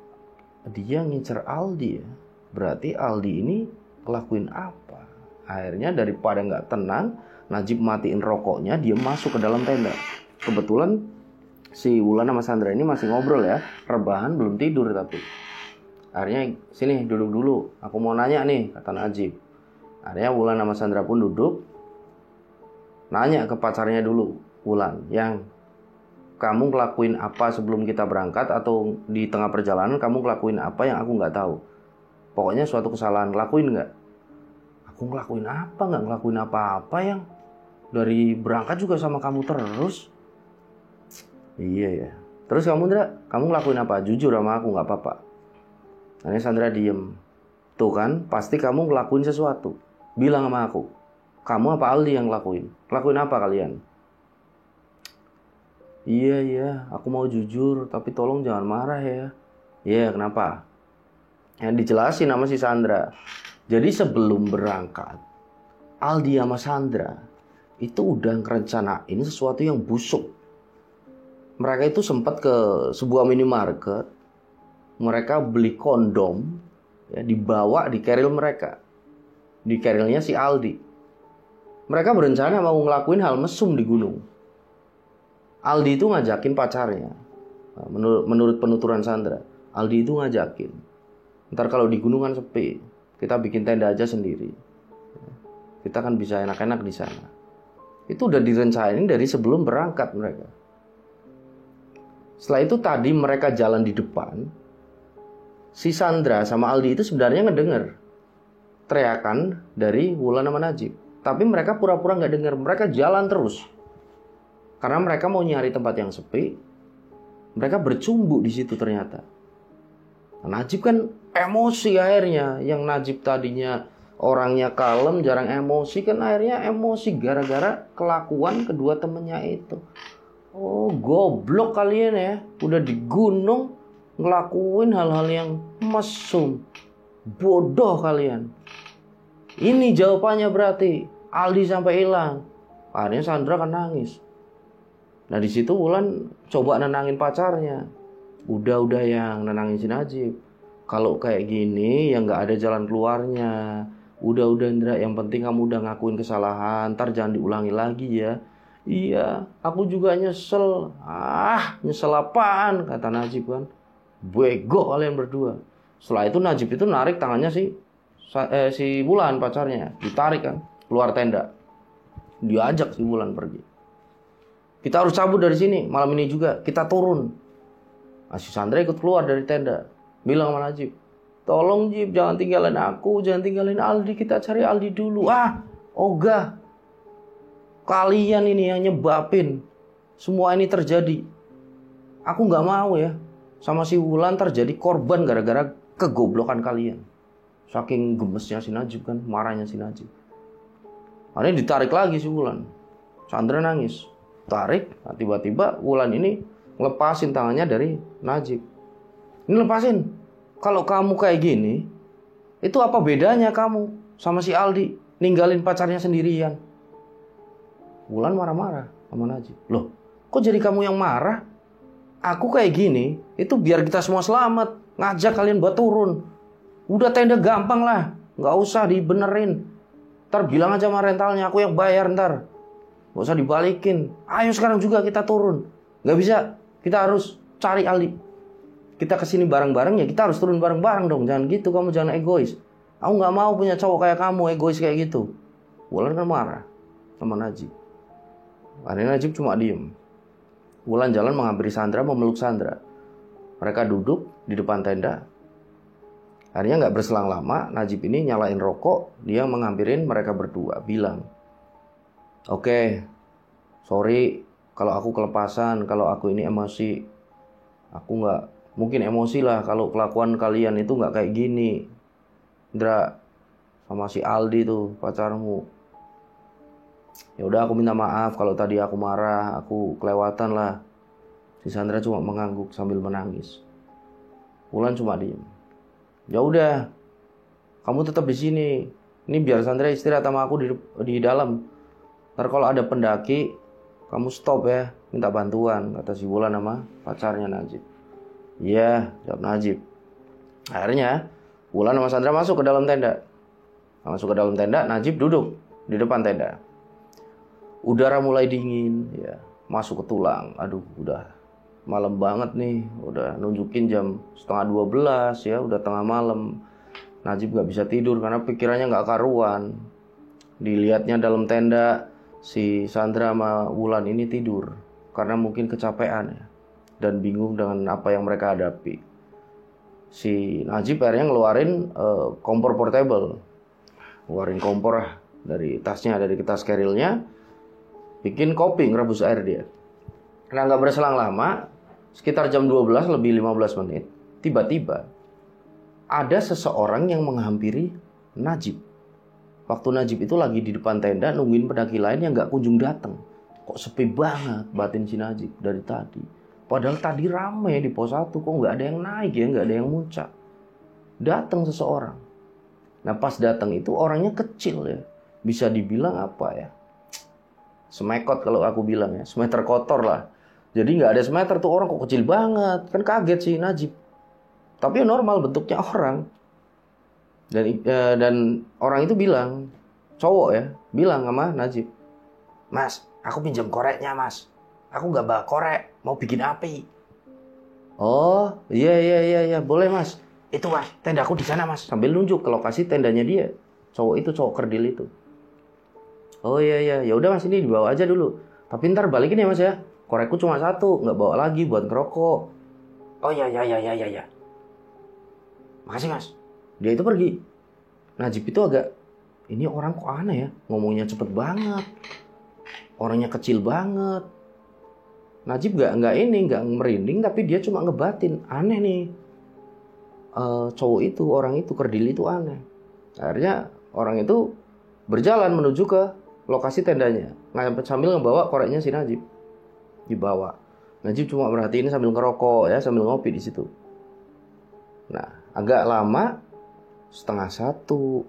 dia ngincer Aldi ya? Berarti Aldi ini ngelakuin apa? Akhirnya daripada nggak tenang, Najib matiin rokoknya, dia masuk ke dalam tenda. Kebetulan si Wulan sama Sandra ini masih ngobrol ya, rebahan, belum tidur tapi. Akhirnya sini duduk dulu, aku mau nanya nih, kata Najib. Akhirnya Wulan sama Sandra pun duduk, nanya ke pacarnya dulu, Wulan, yang kamu ngelakuin apa sebelum kita berangkat atau di tengah perjalanan kamu ngelakuin apa yang aku nggak tahu. Pokoknya suatu kesalahan, ngelakuin nggak? Aku ngelakuin apa? Nggak ngelakuin apa-apa yang dari berangkat juga sama kamu terus. Iya ya. Terus kamu Ndra, kamu ngelakuin apa? Jujur sama aku, nggak apa-apa. Nanti Sandra diem. Tuh kan, pasti kamu ngelakuin sesuatu. Bilang sama aku. Kamu apa Aldi yang ngelakuin? Ngelakuin apa kalian? Iya, aku mau jujur, tapi tolong jangan marah ya. Iya, kenapa? Yang dijelasin sama si Sandra. Jadi sebelum berangkat, Aldi sama Sandra itu udah ngerencanain sesuatu yang busuk. Mereka itu sempat ke sebuah minimarket. Mereka beli kondom, ya, dibawa di keril mereka. Di kerilnya si Aldi. Mereka berencana mau ngelakuin hal mesum di gunung. Aldi itu ngajakin pacarnya. Menurut penuturan Sandra, Aldi itu ngajakin. Ntar kalau di gunung kan sepi, kita bikin tenda aja sendiri. Kita kan bisa enak-enak di sana. Itu udah direncanain dari sebelum berangkat mereka. Setelah itu tadi mereka jalan di depan. Si Sandra sama Aldi itu sebenarnya ngedenger teriakan dari Wulan sama Najib. Tapi mereka pura-pura nggak dengar. Mereka jalan terus. Karena mereka mau nyari tempat yang sepi. Mereka bercumbu di situ ternyata. Nah, Najib kan emosi akhirnya. Yang Najib tadinya orangnya kalem, jarang emosi, kan akhirnya emosi gara-gara kelakuan kedua temennya itu. Oh, goblok kalian ya. Udah di gunung ngelakuin hal-hal yang mesum. Bodoh kalian. Ini jawabannya berarti. Aldi sampai hilang. Akhirnya Sandra kan nangis. Nah di situ Wulan coba nenangin pacarnya. Udah yang nenangin si Najib. Kalau kayak gini ya nggak ada jalan keluarnya. Udah Indra, yang penting kamu udah ngakuin kesalahan. Ntar jangan diulangi lagi ya. Iya, aku juga nyesel. Nyesel apaan? Kata Najib kan. Bego kalian berdua. Setelah itu Najib itu narik tangannya si Wulan pacarnya. Ditarik kan, keluar tenda. Diajak si Wulan pergi. Kita harus cabut dari sini, malam ini juga. Kita turun. Nah, si Sandra ikut keluar dari tenda. Bilang sama Najib, tolong Jib, jangan tinggalin aku, jangan tinggalin Aldi. Kita cari Aldi dulu. Ogah. Kalian ini yang nyebabin semua ini terjadi. Aku gak mau ya sama si Wulan terjadi korban gara-gara kegoblokan kalian. Saking gemesnya si Najib kan, marahnya si Najib. Akhirnya ditarik lagi si Wulan. Sandra nangis. Tarik, nah tiba-tiba Wulan ini ngelepasin tangannya dari Najib. Ini lepasin. Kalau kamu kayak gini, itu apa bedanya kamu sama si Aldi ninggalin pacarnya sendirian? Wulan marah-marah sama Najib. Loh, kok jadi kamu yang marah? Aku kayak gini, itu biar kita semua selamat. Ngajak kalian buat turun. Udah tenda gampang lah, nggak usah dibenerin. Ntar bilang aja sama rentalnya, aku yang bayar ntar. Gak usah dibalikin. Ayo sekarang juga kita turun. Gak bisa. Kita harus cari Aldi. Kita kesini bareng-bareng ya kita harus turun bareng-bareng dong. Jangan gitu, kamu jangan egois. Aku gak mau punya cowok kayak kamu egois kayak gitu. Wulan kan marah sama Najib. Akhirnya Najib cuma diem. Wulan jalan menghampiri Sandra, memeluk Sandra. Mereka duduk di depan tenda. Akhirnya gak berselang lama, Najib ini nyalain rokok. Dia menghampirin mereka berdua. Bilang, oke, sorry kalau aku kelepasan, kalau aku ini emosi. Aku nggak mungkin emosi lah kalau kelakuan kalian itu nggak kayak gini. Indra, sama si Aldi tuh pacarmu. Ya udah aku minta maaf kalau tadi aku marah, aku kelewatan lah. Si Sandra cuma mengangguk sambil menangis. Wulan cuma diem. Ya udah, kamu tetap di sini. Ini biar Sandra istirahat sama aku di dalam. Ntar kalau ada pendaki, kamu stop ya, minta bantuan, kata si Wulan sama pacarnya Najib. Iya, jawab Najib. Akhirnya Wulan sama Sandra masuk ke dalam tenda. Masuk ke dalam tenda, Najib duduk di depan tenda. Udara mulai dingin, ya, masuk ke tulang. Aduh, udah malam banget nih, udah nunjukin jam 11:30 ya, udah tengah malam. Najib gak bisa tidur karena pikirannya gak karuan. Dilihatnya dalam tenda, si Sandra sama Wulan ini tidur. karena mungkin kecapean ya, dan bingung dengan apa yang mereka hadapi. Si Najib akhirnya ngeluarin kompor portable, ngeluarin kompor dari tasnya, dari tas kerilnya, bikin kopi, ngerebus air dia. Nah, nggak berselang lama, sekitar jam 12 lebih 15 menit, tiba-tiba ada seseorang yang menghampiri Najib. Waktu Najib itu lagi di depan tenda nungguin pendaki lain yang nggak kunjung datang. Kok sepi banget batin si Najib dari tadi. Padahal tadi ramai di pos 1, kok nggak ada yang naik ya, nggak ada yang muncak. Datang seseorang. Nah, pas datang itu orangnya kecil ya. Bisa dibilang apa ya? Semekot kalau aku bilang ya, semeter kotor lah. Jadi nggak ada semeter tuh, orang kok kecil banget. Kan kaget si Najib. Tapi ya normal bentuknya orang. Dan orang itu bilang, cowok ya, bilang sama Najib, "Mas, aku pinjam koreknya mas. Aku nggak bawa korek, mau bikin api." "Oh, iya, boleh mas. Itu mas, tendaku di sana mas." Sambil nunjuk ke lokasi tendanya dia. Cowok itu, cowok kerdil itu. "Oh iya, ya udah mas, ini dibawa aja dulu. Tapi ntar balikin ya mas ya. Korekku cuma 1, nggak bawa lagi buat ngerokok." "Oh iya. Makasih mas." Dia itu pergi. Najib itu agak, ini orang kok aneh ya, ngomongnya cepet banget, orangnya kecil banget. Najib nggak merinding, tapi dia cuma ngebatin, aneh nih. Cowok itu, orang itu, kerdil itu aneh. Akhirnya orang itu berjalan menuju ke lokasi tendanya, sambil ngebawa koreknya si Najib. Dibawa. Najib cuma merhatiin sambil ngerokok ya, sambil ngopi di situ. Nah, agak lama, 12:30,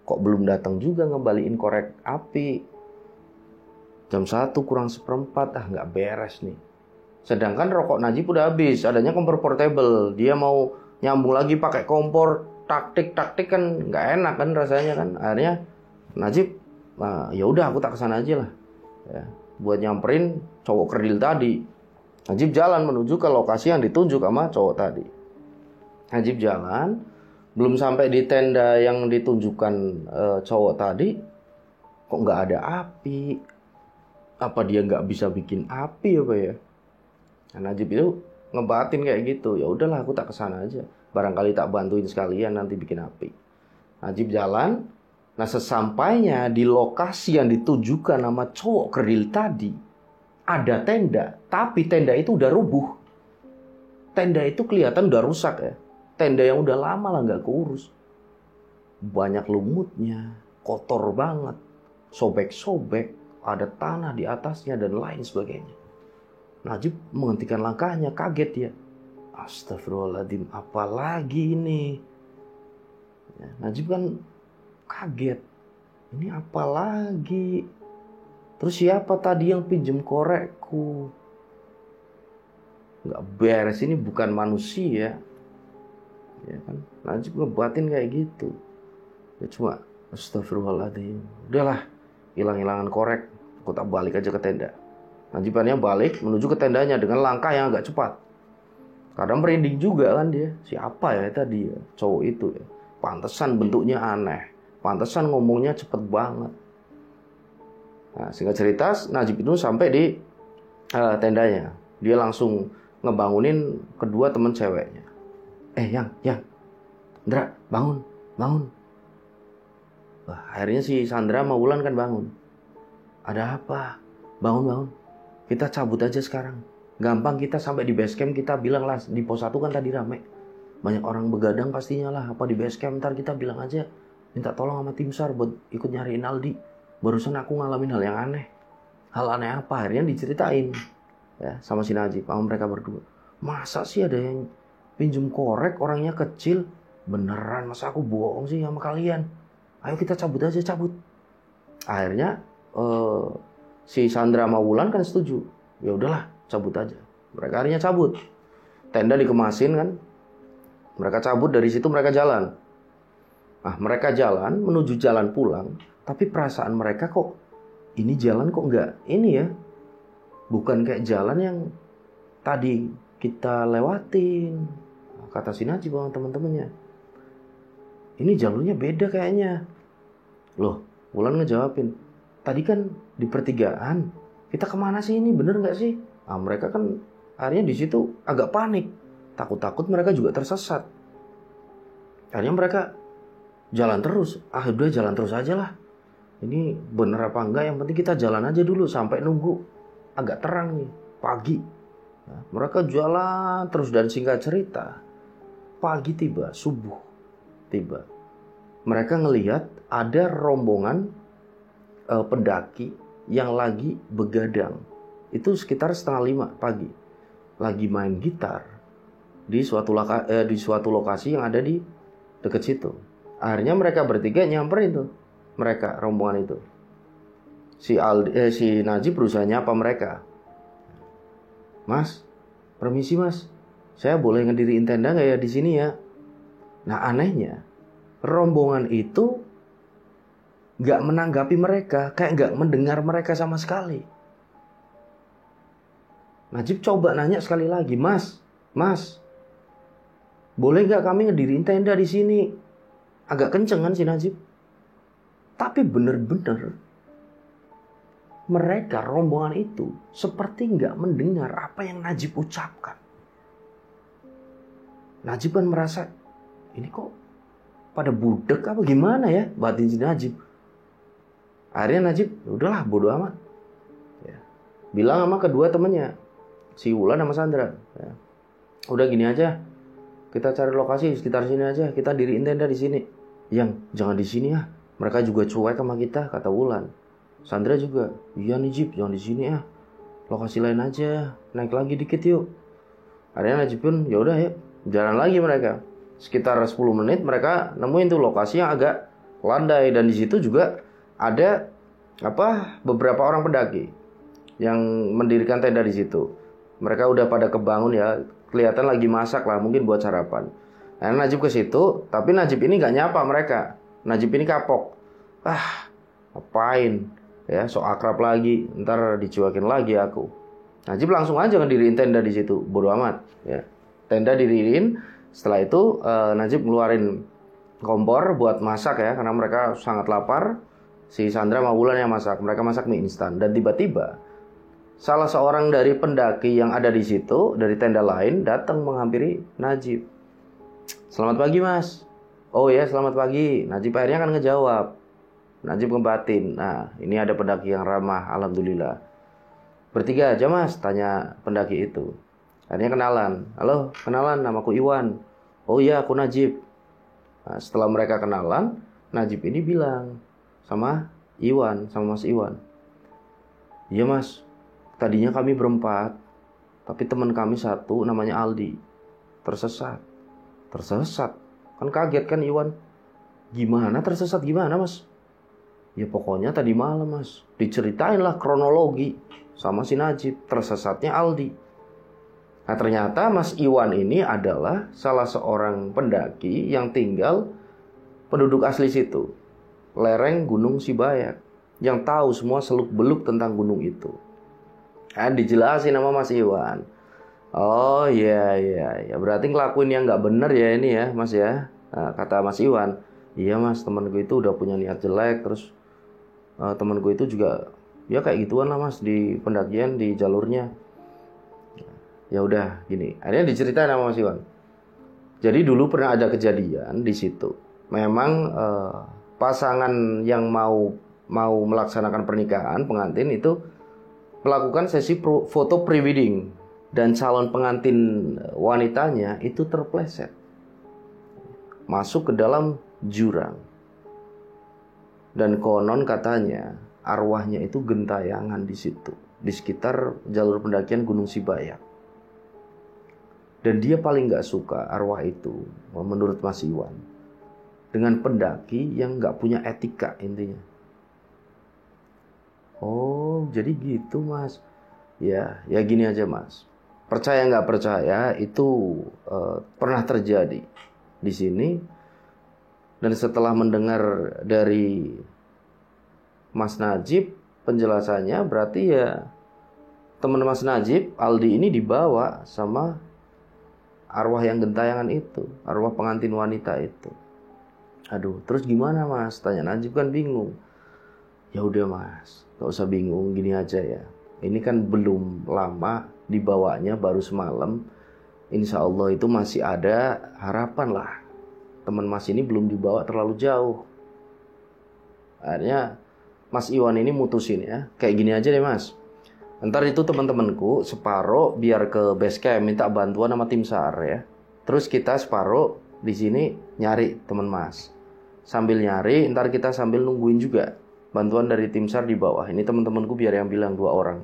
kok belum datang juga ngembaliin korek api. Jam 1 kurang 1/4, nggak beres nih. Sedangkan rokok Najib udah habis, adanya kompor portable. Dia mau nyambung lagi pakai kompor, taktik kan nggak enak kan rasanya kan. Akhirnya Najib, nah, ya udah aku tak kesana aja lah. Ya, buat nyamperin cowok kerdil tadi. Najib jalan menuju ke lokasi yang ditunjuk sama cowok tadi. Najib jalan, belum sampai di tenda yang ditunjukkan cowok tadi, kok nggak ada api. Apa dia nggak bisa bikin api apa ya? Nah, Najib itu ngebatin kayak gitu. Ya udahlah, aku tak kesana aja. Barangkali tak bantuin sekalian nanti bikin api. Najib jalan. Nah, sesampainya di lokasi yang ditunjukkan nama cowok kerdil tadi, ada tenda, tapi tenda itu udah rubuh. Tenda itu kelihatan udah rusak ya. Tenda yang udah lama lah nggak keurus. Banyak lumutnya, kotor banget, sobek-sobek, ada tanah di atasnya dan lain sebagainya. Najib menghentikan langkahnya, kaget dia. Astagfirullahaladzim, apa lagi ini? Ya, Najib kan kaget. Ini apa lagi? Terus siapa tadi yang pinjem korekku? Nggak beres, ini bukan manusia. Ya kan? Najib ngebatin kayak gitu. Ya cuma, astagfirullahaladzim. Udahlah, hilang-hilangan korek. Aku tak balik aja ke tenda. Najibannya balik menuju ke tendanya dengan langkah yang agak cepat. Kadang merinding juga kan dia. Siapa ya tadi ya? Cowok itu ya. Pantesan bentuknya aneh. Pantesan ngomongnya cepet banget. Nah, singkat cerita, Najib itu sampai di tendanya. Dia langsung ngebangunin kedua teman ceweknya. Yang, Sandra, bangun. Wah, akhirnya si Sandra sama Wulan kan bangun. Ada apa? Bangun. Kita cabut aja sekarang. Gampang, kita sampai di base camp, kita bilang lah, di pos 1 kan tadi rame. Banyak orang begadang pastinya lah. Apa di base camp, ntar kita bilang aja, minta tolong sama tim SAR buat ikut nyariin Aldi. Barusan aku ngalamin hal yang aneh. Hal aneh apa? Akhirnya diceritain ya sama si Najib, sama mereka berdua. Masa sih ada yang pinjem korek, orangnya kecil? Beneran, masa aku bohong sih sama kalian? Ayo kita cabut aja. Akhirnya si Sandra sama Wulan kan setuju. Ya udahlah, cabut aja. Mereka akhirnya cabut. Tenda dikemasin kan. Mereka cabut, dari situ mereka jalan. Nah, mereka jalan menuju jalan pulang, tapi perasaan mereka kok ini jalan kok enggak ini ya. Bukan kayak jalan yang tadi kita lewatin. Kata si Najib sama teman-temannya. Ini jalurnya beda kayaknya. Loh, Wulan ngejawabin. Tadi kan di pertigaan kita kemana sih ini, bener nggak sih? Nah, mereka kan akhirnya di situ agak panik, takut-takut mereka juga tersesat. Akhirnya mereka jalan terus. Udah jalan terus aja lah. Ini bener apa enggak, yang penting kita jalan aja dulu sampai nunggu agak terang nih, pagi. Nah, mereka jalan terus, dan singkat cerita, pagi tiba, subuh tiba. Mereka ngelihat ada rombongan pendaki yang lagi begadang. Itu sekitar 4:30 pagi. Lagi main gitar di suatu lokasi yang ada di dekat situ. Akhirnya mereka bertiga nyamperin tuh. Mereka, rombongan itu. Si Najib berusaha nyapa mereka. Mas, permisi mas, saya boleh ngediriin tenda nggak ya di sini ya? Nah anehnya, rombongan itu nggak menanggapi mereka, kayak nggak mendengar mereka sama sekali. Najib coba nanya sekali lagi, mas, boleh nggak kami ngediriin tenda di sini? Agak kenceng kan si Najib. Tapi bener-bener mereka, rombongan itu, seperti nggak mendengar apa yang Najib ucapkan. Najib kan merasa, ini kok pada budek apa gimana ya, batin si Najib. Akhirnya Najib, udahlah bodo amat. Ya. Bilang sama kedua temennya, si Wulan sama Sandra. Ya. Udah gini aja, kita cari lokasi sekitar sini aja, kita diriin tenda di sini. Yang jangan di sini ya, mereka juga cuek sama kita, kata Wulan. Sandra juga, iya nih Jib, jangan di sini ya, lokasi lain aja, naik lagi dikit yuk. Akhirnya Najib pun, yaudah ya, jalan lagi mereka. Sekitar 10 menit mereka nemuin tuh lokasi yang agak landai, dan di situ juga ada beberapa orang pendaki yang mendirikan tenda di situ. Mereka udah pada kebangun ya, kelihatan lagi masak lah, mungkin buat sarapan. Nah, Najib ke situ, tapi Najib ini nggak nyapa mereka. Najib ini kapok. Ngapain? Ya, sok akrab lagi, ntar dicuekin lagi aku. Najib langsung aja ngediriin tenda di situ, bodo amat. Ya, tenda diriin. Setelah itu Najib ngeluarin kompor buat masak ya, karena mereka sangat lapar. Si Sandra sama Wulan yang masak, mereka masak mie instan. Dan tiba-tiba salah seorang dari pendaki yang ada di situ dari tenda lain datang menghampiri Najib. Selamat pagi mas. Oh ya, selamat pagi. Najib akhirnya kan ngejawab. Najib ngebatin. Nah, ini ada pendaki yang ramah, alhamdulillah. Bertiga aja mas, tanya pendaki itu. Akhirnya kenalan. Halo, kenalan, namaku Iwan. Oh iya, aku Najib. Nah, setelah mereka kenalan, Najib ini bilang sama Iwan, sama Mas Iwan. Iya mas, tadinya kami berempat, tapi teman kami satu namanya Aldi tersesat. Tersesat? Kan kaget kan Iwan. Gimana tersesat gimana mas? Ya pokoknya tadi malam mas, diceritain lah kronologi sama si Najib, tersesatnya Aldi. Nah ternyata Mas Iwan ini adalah salah seorang pendaki yang tinggal penduduk asli situ, lereng Gunung Sibayak, yang tahu semua seluk-beluk tentang gunung itu. Nah, dijelasin sama Mas Iwan. Oh iya, berarti ngelakuin yang nggak bener ya ini ya mas ya. Nah, kata Mas Iwan, iya mas, temanku itu udah punya niat jelek, terus temanku itu juga ya kayak gituan lah mas di pendakian, di jalurnya. Ya udah gini, akhirnya diceritain sama Mas Iwan. Jadi dulu pernah ada kejadian di situ. Memang pasangan yang mau melaksanakan pernikahan, pengantin itu melakukan sesi foto pre-wedding, dan calon pengantin wanitanya itu terpleset masuk ke dalam jurang. Dan konon katanya arwahnya itu gentayangan di situ, di sekitar jalur pendakian Gunung Sibayak. Dan dia paling gak suka arwah itu, menurut Mas Iwan, dengan pendaki yang gak punya etika intinya. Oh, jadi gitu mas. Ya gini aja mas. Percaya nggak percaya itu pernah terjadi di sini. Dan setelah mendengar dari Mas Najib penjelasannya, berarti ya teman Mas Najib, Aldi ini dibawa sama arwah yang gentayangan itu, arwah pengantin wanita itu. Aduh, terus gimana mas? Tanya Najib kan bingung. Ya udah mas, gak usah bingung, gini aja ya. Ini kan belum lama dibawanya, baru semalam. Insya Allah itu masih ada harapan lah. Teman Mas ini belum dibawa terlalu jauh. Akhirnya Mas Iwan ini mutusin ya, kayak gini aja deh Mas. Ntar itu teman-temanku separuh biar ke base camp minta bantuan sama tim SAR ya. Terus kita separuh di sini nyari teman Mas. Sambil nyari, ntar kita sambil nungguin juga bantuan dari tim SAR di bawah. Ini teman-temanku biar yang bilang 2 orang.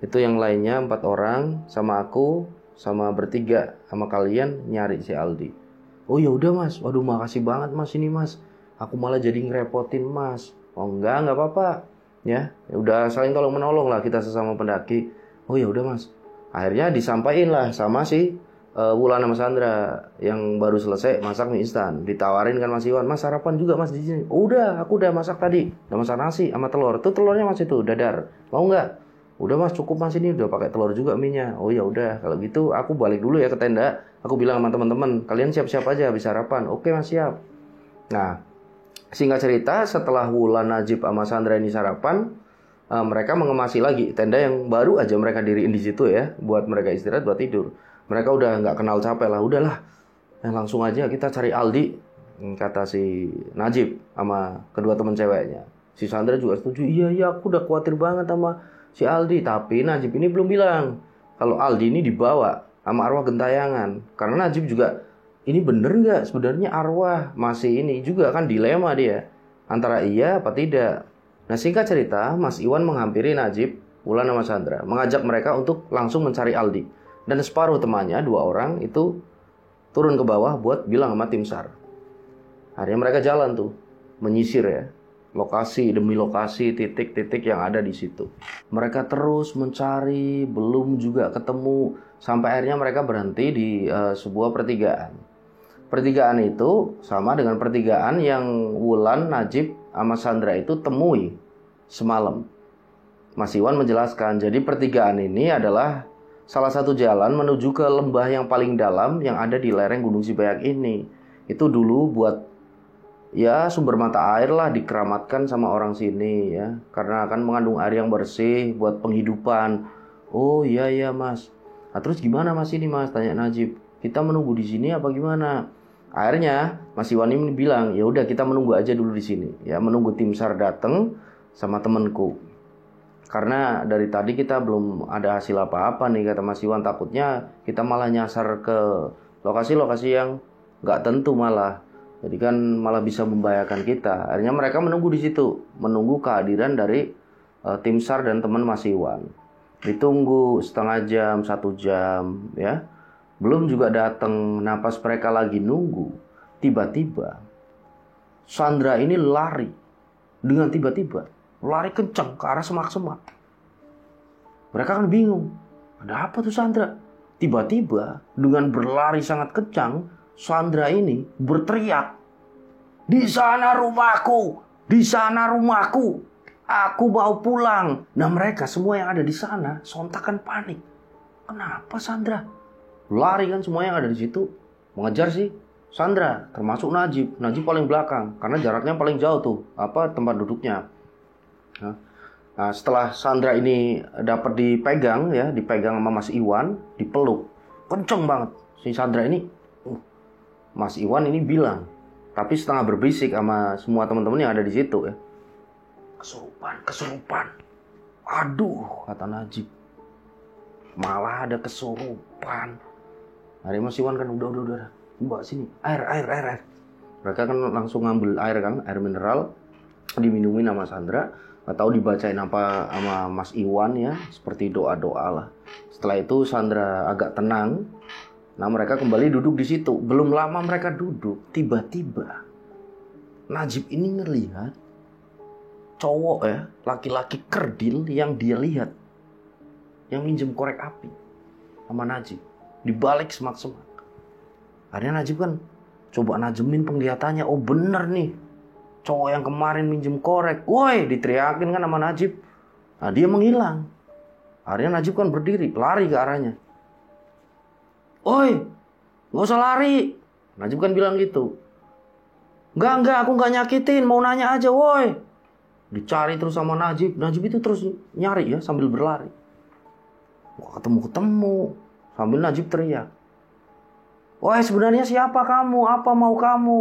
Itu yang lainnya 4 orang sama aku sama bertiga sama kalian nyari si Aldi. Oh ya udah Mas. Waduh makasih banget Mas ini Mas. Aku malah jadi ngerepotin Mas. Oh enggak apa-apa. Ya udah saling tolong menolong lah kita sesama pendaki. Oh ya udah Mas. Akhirnya disampaikan lah sama si Wulan sama Sandra yang baru selesai masak mie instan. Ditawarin kan Mas Iwan, Mas sarapan juga Mas di sini. Udah, aku udah masak tadi. Udah masak nasi sama telur. Tuh telurnya Mas itu dadar. Mau nggak? Udah Mas cukup Mas ini udah pakai telur juga mie-nya. Oh ya udah kalau gitu aku balik dulu ya ke tenda. Aku bilang sama teman-teman, kalian siap-siap aja habis sarapan. Oke Mas siap. Nah, singkat cerita setelah Wulan, Najib sama Sandra ini sarapan, mereka mengemasi lagi tenda yang baru aja mereka diriin di situ ya, buat mereka istirahat, buat tidur. Mereka udah nggak kenal capek lah, udahlah, langsung aja kita cari Aldi, kata si Najib sama kedua teman ceweknya. Si Sandra juga setuju, iya aku udah khawatir banget sama si Aldi. Tapi Najib ini belum bilang kalau Aldi ini dibawa sama arwah gentayangan, karena Najib juga ini bener nggak sebenarnya arwah masih ini juga kan dilema dia antara iya apa tidak. Nah singkat cerita Mas Iwan menghampiri Najib, Wulan sama Sandra, mengajak mereka untuk langsung mencari Aldi. Dan separuh temannya 2 orang itu turun ke bawah buat bilang sama tim SAR. Akhirnya mereka jalan tuh menyisir ya, lokasi demi lokasi, titik-titik yang ada di situ. Mereka terus mencari, belum juga ketemu, sampai akhirnya mereka berhenti di sebuah pertigaan. Pertigaan itu sama dengan pertigaan yang Wulan, Najib, sama Sandra itu temui semalam. Mas Iwan menjelaskan, jadi pertigaan ini adalah salah satu jalan menuju ke lembah yang paling dalam yang ada di lereng Gunung Sibayak ini. Itu dulu buat ya sumber mata air lah, dikeramatkan sama orang sini ya, karena akan mengandung air yang bersih buat penghidupan. Oh iya Mas. Nah, terus gimana Mas ini Mas, tanya Najib. Kita menunggu di sini apa gimana? Akhirnya Mas Iwan ini bilang, ya udah kita menunggu aja dulu di sini ya, menunggu tim SAR datang sama temanku. Karena dari tadi kita belum ada hasil apa-apa nih, kata Mas Iwan. Takutnya kita malah nyasar ke lokasi-lokasi yang nggak tentu malah. Jadi kan malah bisa membahayakan kita. Akhirnya mereka menunggu di situ, menunggu kehadiran dari tim SAR dan teman Mas Iwan. Ditunggu setengah jam, 1 jam ya. Belum juga datang. Nah pas mereka lagi nunggu, tiba-tiba Sandra ini lari dengan tiba-tiba. Lari kencang ke arah semak-semak. Mereka kan bingung. Ada apa tuh Sandra? Tiba-tiba dengan berlari sangat kencang, Sandra ini berteriak. Di sana rumahku! Di sana rumahku! Aku mau pulang. Nah mereka semua yang ada di sana sontakan panik. Kenapa Sandra? Lari kan semua yang ada di situ. Mengejar sih Sandra, termasuk Najib. Najib paling belakang karena jaraknya paling jauh tuh tempat duduknya. Nah, setelah Sandra ini dapat dipegang ya, dipegang sama Mas Iwan, dipeluk, kenceng banget si Sandra ini. Mas Iwan ini bilang, tapi setengah berbisik sama semua teman-teman yang ada di situ ya. Kesurupan. Aduh, kata Najib. Malah ada kesurupan. Hari Mas Iwan kan udah. Mbak sini, air. Mereka kan langsung ngambil air kan, air mineral, diminumin sama Sandra. Atau dibacain apa sama Mas Iwan ya, seperti doa-doa lah. Setelah itu Sandra agak tenang. Nah mereka kembali duduk di situ. Belum lama mereka duduk, tiba-tiba Najib ini ngelihat cowok ya, laki-laki kerdil yang dia lihat, yang minjem korek api sama Najib di balik semak-semak. Akhirnya Najib kan coba najemin penglihatannya. Oh bener nih, cowok yang kemarin minjem korek. Woi, diteriakin kan sama Najib. Nah dia menghilang. Akhirnya Najib kan berdiri, lari ke arahnya. Oi, gak usah lari. Najib kan bilang gitu. Enggak, aku gak nyakitin, mau nanya aja woi. Dicari terus sama Najib. Najib itu terus nyari ya sambil berlari. Kok ketemu-ketemu? Sambil Najib teriak, "Woi, sebenarnya siapa kamu? Apa mau kamu?"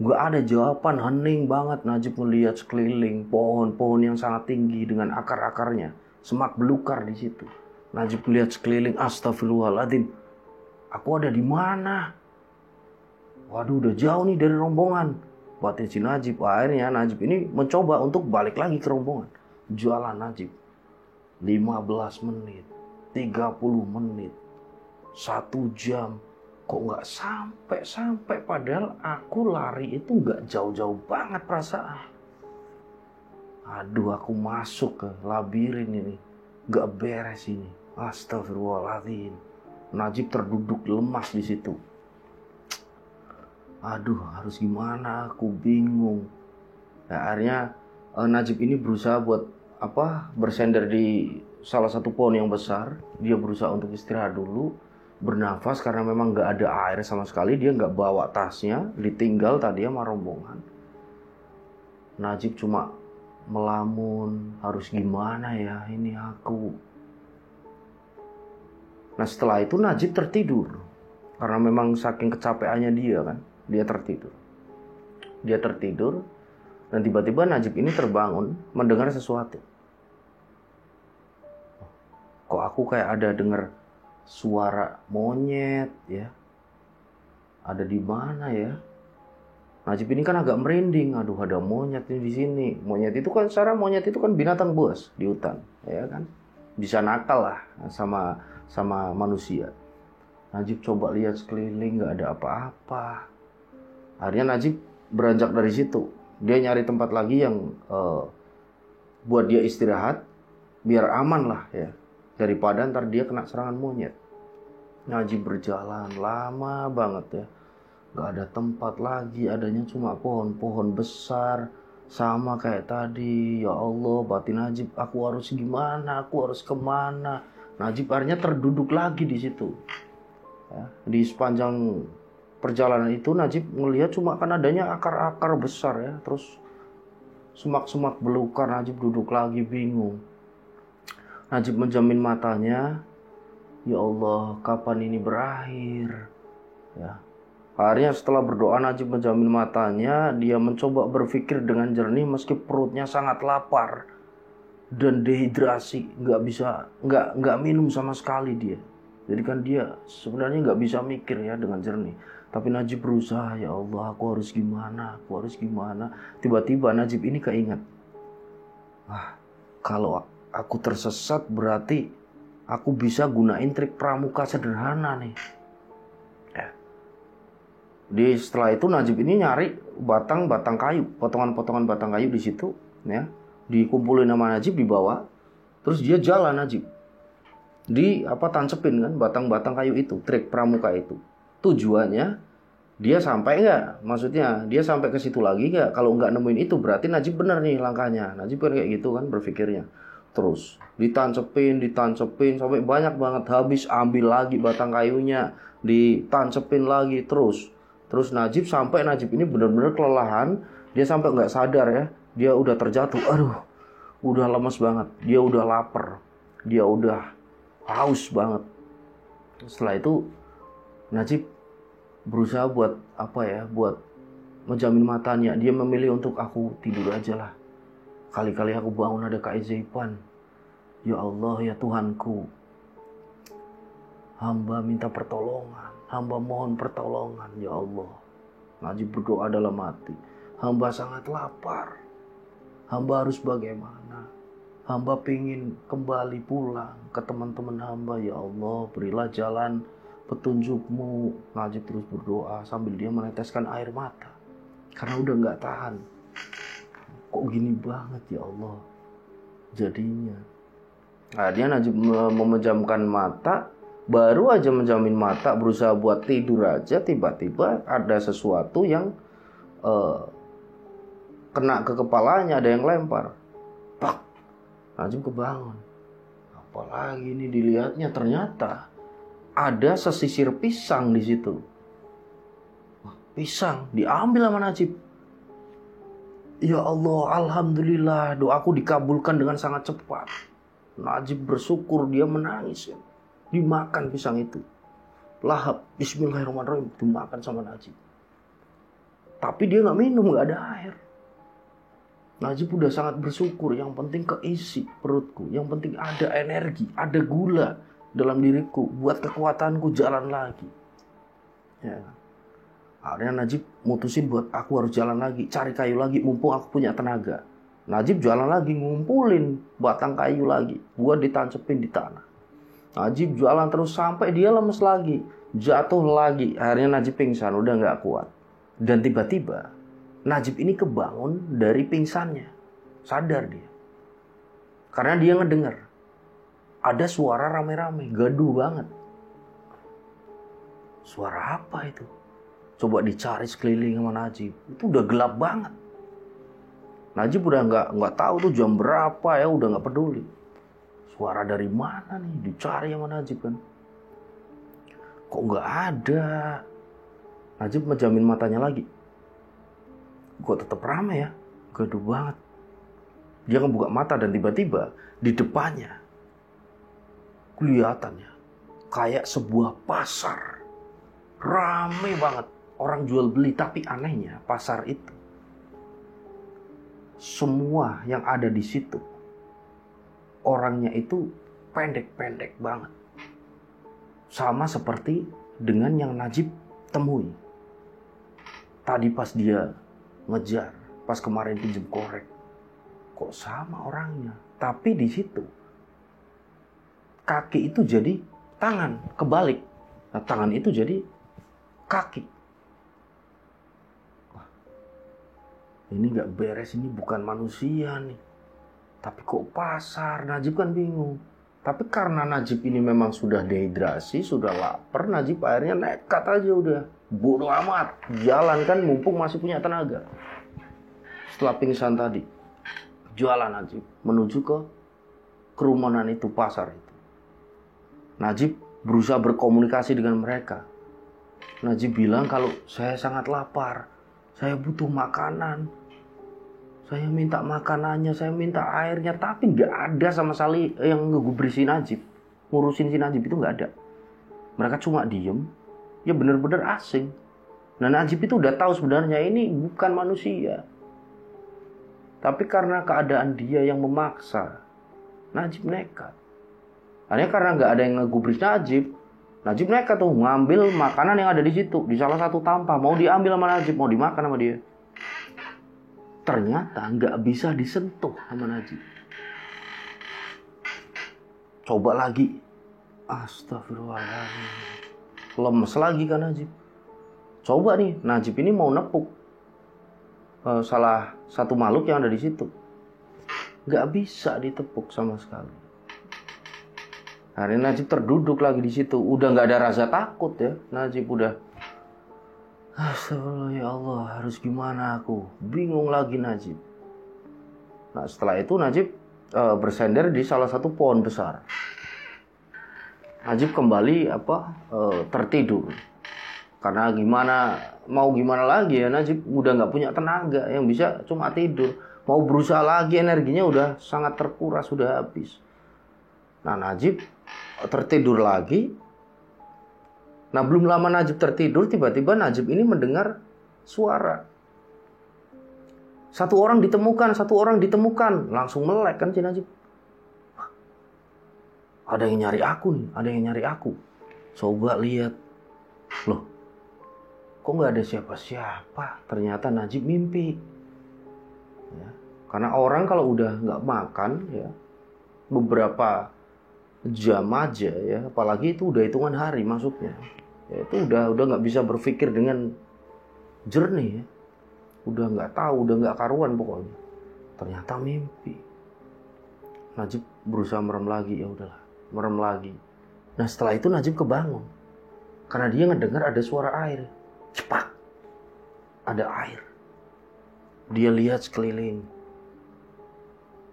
Gak ada jawaban, hening banget. Najib melihat sekeliling, pohon-pohon yang sangat tinggi dengan akar-akarnya, semak belukar di situ. Najib melihat sekeliling, astagfirullahaladzim, aku ada di mana? Waduh, udah jauh nih dari rombongan. Batin si Najib. Akhirnya Najib ini mencoba untuk balik lagi ke rombongan. Jalan Najib 15 menit, 30 menit, 1 jam. Kok nggak sampai, padahal aku lari itu nggak jauh-jauh banget perasaan. Aduh, aku masuk ke labirin ini, nggak beres ini. Astagfirullahaladzim. Najib terduduk lemas di situ. Aduh, harus gimana? Aku bingung. Nah, akhirnya Najib ini berusaha buat bersender di salah satu pohon yang besar. Dia berusaha untuk istirahat dulu, bernafas, karena memang nggak ada air sama sekali. Dia nggak bawa tasnya, ditinggal tadi sama rombongan. Najib cuma melamun, harus gimana ya ini aku. Nah, setelah itu Najib tertidur, karena memang saking kecapeannya dia kan, dia tertidur. Dan tiba-tiba Najib ini terbangun mendengar sesuatu. Kok aku kayak ada dengar suara monyet ya? Ada di mana ya? Najib ini kan agak merinding. Aduh, ada monyet ini di sini. Monyet itu kan binatang buas di hutan, ya kan? Bisa nakal lah sama manusia. Najib coba lihat sekeliling, nggak ada apa-apa. Akhirnya Najib beranjak dari situ. Dia nyari tempat lagi yang buat dia istirahat, biar aman lah ya, daripada ntar dia kena serangan monyet. Najib berjalan lama banget ya, gak ada tempat lagi, adanya cuma pohon-pohon besar, sama kayak tadi. Ya Allah, batin Najib, aku harus gimana, aku harus kemana. Najib akhirnya terduduk lagi di situ ya. Di sepanjang perjalanan itu Najib ngelihat cuma kan adanya akar-akar besar ya, terus semak-semak belukar. Najib duduk lagi bingung. Najib menjamin matanya, ya Allah, kapan ini berakhir ya. Akhirnya setelah berdoa Najib menjamin matanya, dia mencoba berpikir dengan jernih meski perutnya sangat lapar dan dehidrasi, nggak minum sama sekali dia. Jadi kan dia sebenarnya nggak bisa mikir ya dengan jernih. Tapi Najib berusaha, ya Allah, aku harus gimana. Tiba-tiba Najib ini keinget, kalau aku tersesat berarti aku bisa gunain trik pramuka sederhana nih. Setelah itu Najib ini nyari batang-batang kayu, potongan-potongan batang kayu di situ, ya, dikumpulin sama Najib, dibawa, terus dia jalan Najib, tancepin kan batang-batang kayu itu, trik pramuka itu. Tujuannya dia sampai nggak? Maksudnya dia sampai ke situ lagi nggak? Kalau nggak nemuin itu berarti Najib bener nih langkahnya. Najib kan kayak gitu kan berpikirnya. Terus ditancepin sampai banyak banget, habis ambil lagi batang kayunya, ditancepin lagi terus Najib ini benar-benar kelelahan, dia sampai nggak sadar ya, dia udah terjatuh, aduh, udah lemes banget, dia udah lapar, dia udah haus banget. Setelah itu Najib berusaha buat menjamin matanya. Dia memilih untuk aku tidur aja lah, kali-kali aku bangun ada keajaiban. Ya Allah, ya Tuhanku, hamba minta pertolongan, hamba mohon pertolongan, ya Allah. Najib berdoa dalam hati, hamba sangat lapar, hamba harus bagaimana? Hamba pingin kembali pulang ke teman-teman hamba, ya Allah, berilah jalan petunjukmu. Najib terus berdoa sambil dia meneteskan air mata, karena udah gak tahan. Kok gini banget ya Allah jadinya. Akhirnya Najib memejamkan mata. Baru aja menjamin mata, berusaha buat tidur aja, tiba-tiba ada sesuatu yang kena ke kepalanya, ada yang lempar. Pak, Najib kebangun. Apalagi ini dilihatnya, ternyata ada sesisir pisang di situ. Pisang diambil sama Najib. Ya Allah, alhamdulillah, doaku dikabulkan dengan sangat cepat. Najib bersyukur, dia menangis ya. Dimakan pisang itu. Lahap, bismillahirrahmanirrahim, dimakan sama Najib. Tapi dia nggak minum, nggak ada air. Najib udah sangat bersyukur, yang penting keisi perutku, yang penting ada energi, ada gula dalam diriku, buat kekuatanku jalan lagi. Ya. Akhirnya Najib mutusin buat aku harus jalan lagi, cari kayu lagi, mumpung aku punya tenaga. Najib jalan lagi, ngumpulin batang kayu lagi, buat ditancepin di tanah. Najib jalan terus sampai dia lemes lagi, jatuh lagi. Akhirnya Najib pingsan, udah nggak kuat. Dan tiba-tiba Najib ini kebangun dari pingsannya, sadar dia. Karena dia ngedengar ada suara rame-rame, gaduh banget. Suara apa itu? Coba dicari sekeliling sama Najib. Itu udah gelap banget. Najib udah nggak tahu tuh jam berapa ya, udah nggak peduli. Suara dari mana nih? Dicari sama Najib kan. Kok nggak ada? Najib menjamin matanya lagi. Kok tetap ramai ya? Gaduh banget. Dia ngebuka mata dan tiba-tiba di depannya kelihatannya kayak sebuah pasar. Rame banget. Orang jual beli, tapi anehnya pasar itu semua yang ada di situ orangnya itu pendek-pendek banget. Sama seperti dengan yang Najib temui. Tadi pas dia ngejar, pas kemarin pinjam korek, kok sama orangnya. Tapi di situ kaki itu jadi tangan, kebalik. Nah, tangan itu jadi kaki. Ini gak beres, ini bukan manusia nih. Tapi kok pasar? Najib kan bingung. Tapi karena Najib ini memang sudah dehidrasi, sudah lapar, Najib akhirnya nekat aja udah. Bodoh amat, jalan kan mumpung masih punya tenaga. Setelah pingsan tadi, jalan Najib menuju ke kerumunan itu, pasar itu. Najib berusaha berkomunikasi dengan mereka. Najib bilang kalau saya sangat lapar, saya butuh makanan. Saya minta makanannya, saya minta airnya, tapi nggak ada sama sekali yang ngegubris si Najib. Ngurusin si Najib itu nggak ada. Mereka cuma diem, ya bener-bener asing. Nah Najib itu udah tahu sebenarnya ini bukan manusia. Tapi karena keadaan dia yang memaksa, Najib nekat. Akhirnya karena nggak ada yang ngegubris Najib, Najib nekat tuh ngambil makanan yang ada di situ, di salah satu tampah, mau diambil sama Najib, mau dimakan sama dia. Ternyata nggak bisa disentuh sama Najib. Coba lagi, astagfirullahaladzim, lemes lagi kan Najib. Coba nih, Najib ini mau nepuk salah satu makhluk yang ada di situ, nggak bisa ditepuk sama sekali. Akhirnya Najib terduduk lagi di situ, udah nggak ada rasa takut ya. Najib udah, astagfirullah ya Allah, harus gimana aku? Bingung lagi Najib. Nah setelah itu Najib bersender di salah satu pohon besar. Najib kembali tertidur. Karena mau gimana lagi ya, Najib udah nggak punya tenaga, yang bisa cuma tidur. Mau berusaha lagi energinya udah sangat terkuras, sudah habis. Nah Najib tertidur lagi. Nah belum lama Najib tertidur, tiba-tiba Najib ini mendengar suara. Satu orang ditemukan. Langsung melek kan si Najib. Ada yang nyari aku. Coba lihat. Loh, kok gak ada siapa-siapa? Ternyata Najib mimpi. Ya, karena orang kalau udah gak makan ya, beberapa jam aja ya, apalagi itu udah hitungan hari masuknya. Ya, itu udah nggak bisa berpikir dengan jernih ya. Udah nggak tahu, udah nggak karuan pokoknya. Ternyata mimpi. Najib berusaha merem lagi, ya udahlah, merem lagi. Nah setelah itu Najib kebangun karena dia ngedengar ada suara air. Cepat, ada air. Dia lihat sekeliling.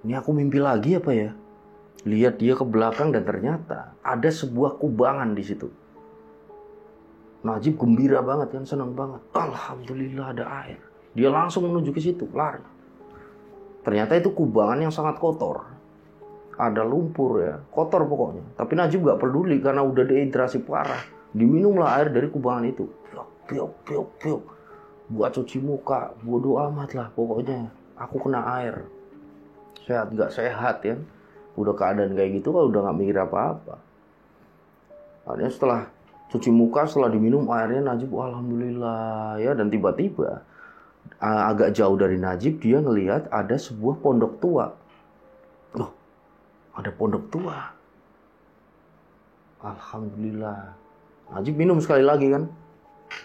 Ini aku mimpi lagi apa ya? Lihat dia ke belakang dan ternyata ada sebuah kubangan di situ. Najib gembira banget kan, senang banget. Alhamdulillah ada air. Dia langsung menuju ke situ, lari. Ternyata itu kubangan yang sangat kotor. ada lumpur ya, kotor pokoknya. Tapi Najib gak peduli karena udah dehidrasi parah. Diminumlah air dari kubangan itu. Piok. Buat cuci muka, bodo amat lah pokoknya. Aku kena air. Sehat gak sehat ya. Udah keadaan kayak gitu kan udah gak mikir apa-apa. Akhirnya setelah cuci muka, setelah diminum airnya, Najib alhamdulillah ya. Dan tiba-tiba agak jauh dari Najib, dia ngelihat ada sebuah pondok tua. Loh, ada pondok tua. Alhamdulillah. Najib minum sekali lagi kan,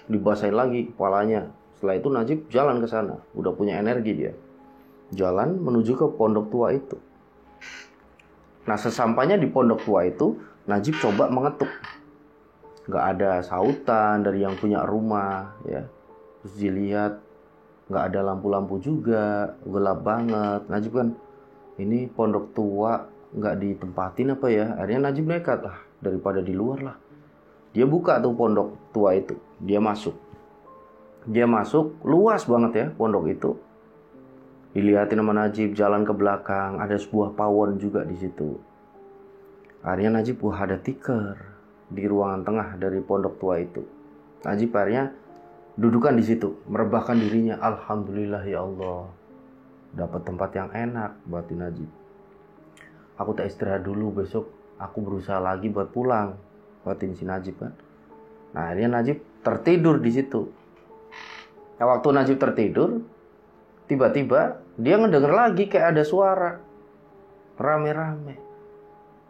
dibasahin lagi kepalanya. Setelah itu Najib jalan ke sana, udah punya energi dia. Jalan menuju ke pondok tua itu. Nah, sesampainya di pondok tua itu, Najib coba mengetuk. Nggak ada sautan dari yang punya rumah, ya. Terus dilihat, nggak ada lampu-lampu juga, gelap banget. Najib kan, ini pondok tua, nggak ditempatin apa ya? Akhirnya Najib nekat lah, daripada di luar lah. Dia buka tuh pondok tua itu, dia masuk. Dia masuk, luas banget ya pondok itu. Dilihatin sama Najib, jalan ke belakang, ada sebuah pawon juga di situ. Akhirnya Najib, wah ada tikar di ruangan tengah dari pondok tua itu. Najib akhirnya dudukan di situ, merebahkan dirinya. Alhamdulillah ya Allah, dapat tempat yang enak, batin Najib. Aku tak istirahat dulu, besok aku berusaha lagi buat pulang, batin si Najib kan. Nah akhirnya Najib tertidur di situ. Nah, waktu Najib tertidur, tiba-tiba dia ngedenger lagi kayak ada suara rame-rame.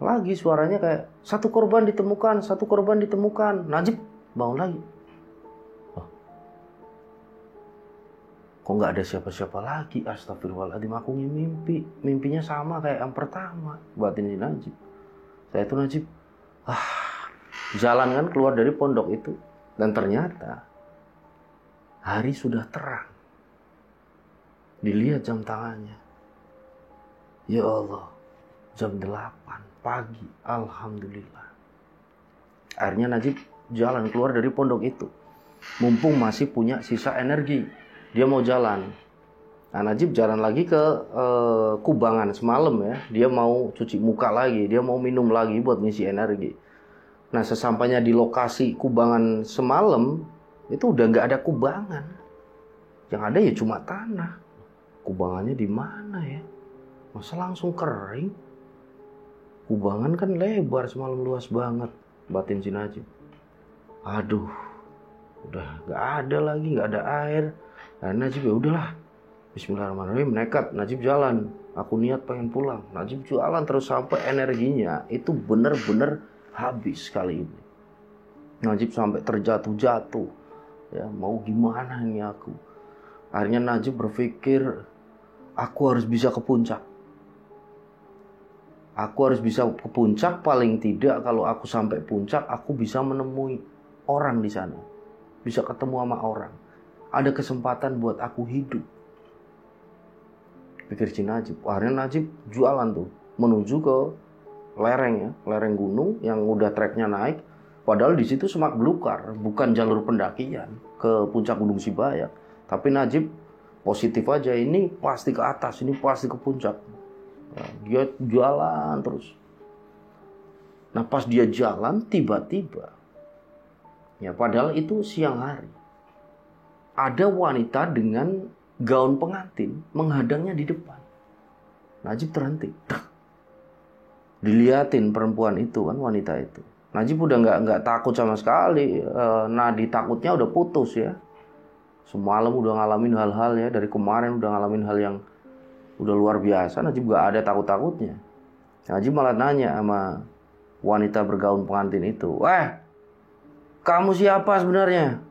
Lagi suaranya kayak satu korban ditemukan. Najib bangun lagi. Oh, kok nggak ada siapa-siapa lagi? Astagfirullahaladzim, aku mimpi. Mimpinya sama kayak yang pertama, batin si Najib. Saya itu Najib, jalan kan keluar dari pondok itu. Dan ternyata hari sudah terang. Dilihat jam tangannya. Ya Allah, jam 8 pagi. Alhamdulillah. Akhirnya Najib jalan keluar dari pondok itu. Mumpung masih punya sisa energi, dia mau jalan. Nah, Najib jalan lagi ke kubangan semalam ya. Dia mau cuci muka lagi, dia mau minum lagi buat ngisi energi. Nah, sesampainya di lokasi kubangan semalam, itu udah nggak ada kubangan. Yang ada ya cuma tanah. Kubangannya di mana ya? Masa langsung kering? Kubangan kan lebar semalam, luas banget, batin si Najib. Aduh, udah nggak ada lagi, nggak ada air. Nah, Najib ya udahlah. Bismillahirrahmanirrahim, nekat Najib jalan. Aku niat pengen pulang. Najib jalan terus sampai energinya itu bener-bener habis kali ini. Najib sampai terjatuh-jatuh. Ya, mau gimana ini aku? Akhirnya Najib berpikir, aku harus bisa ke puncak. Aku harus bisa ke puncak, paling tidak kalau aku sampai puncak, aku bisa menemui orang di sana. Bisa ketemu sama orang. Ada kesempatan buat aku hidup. Pikir si Najib. Akhirnya Najib jualan tuh, menuju ke lereng ya, lereng gunung yang udah treknya naik. Padahal di situ semak belukar, bukan jalur pendakian ke puncak Gunung Sibayak. Tapi Najib positif aja, ini pasti ke atas, ini pasti ke puncak. Nah, dia jalan terus. Nah pas dia jalan tiba-tiba, ya padahal itu siang hari, ada wanita dengan gaun pengantin menghadangnya di depan. Najib terhenti. Diliatin perempuan itu kan, wanita itu. Najib udah nggak takut sama sekali. Nadi takutnya udah putus ya. Semalam udah ngalamin hal-hal ya, dari kemarin udah ngalamin hal yang udah luar biasa. Najib gak ada takut-takutnya. Najib malah nanya sama wanita bergaun pengantin itu, kamu siapa sebenarnya?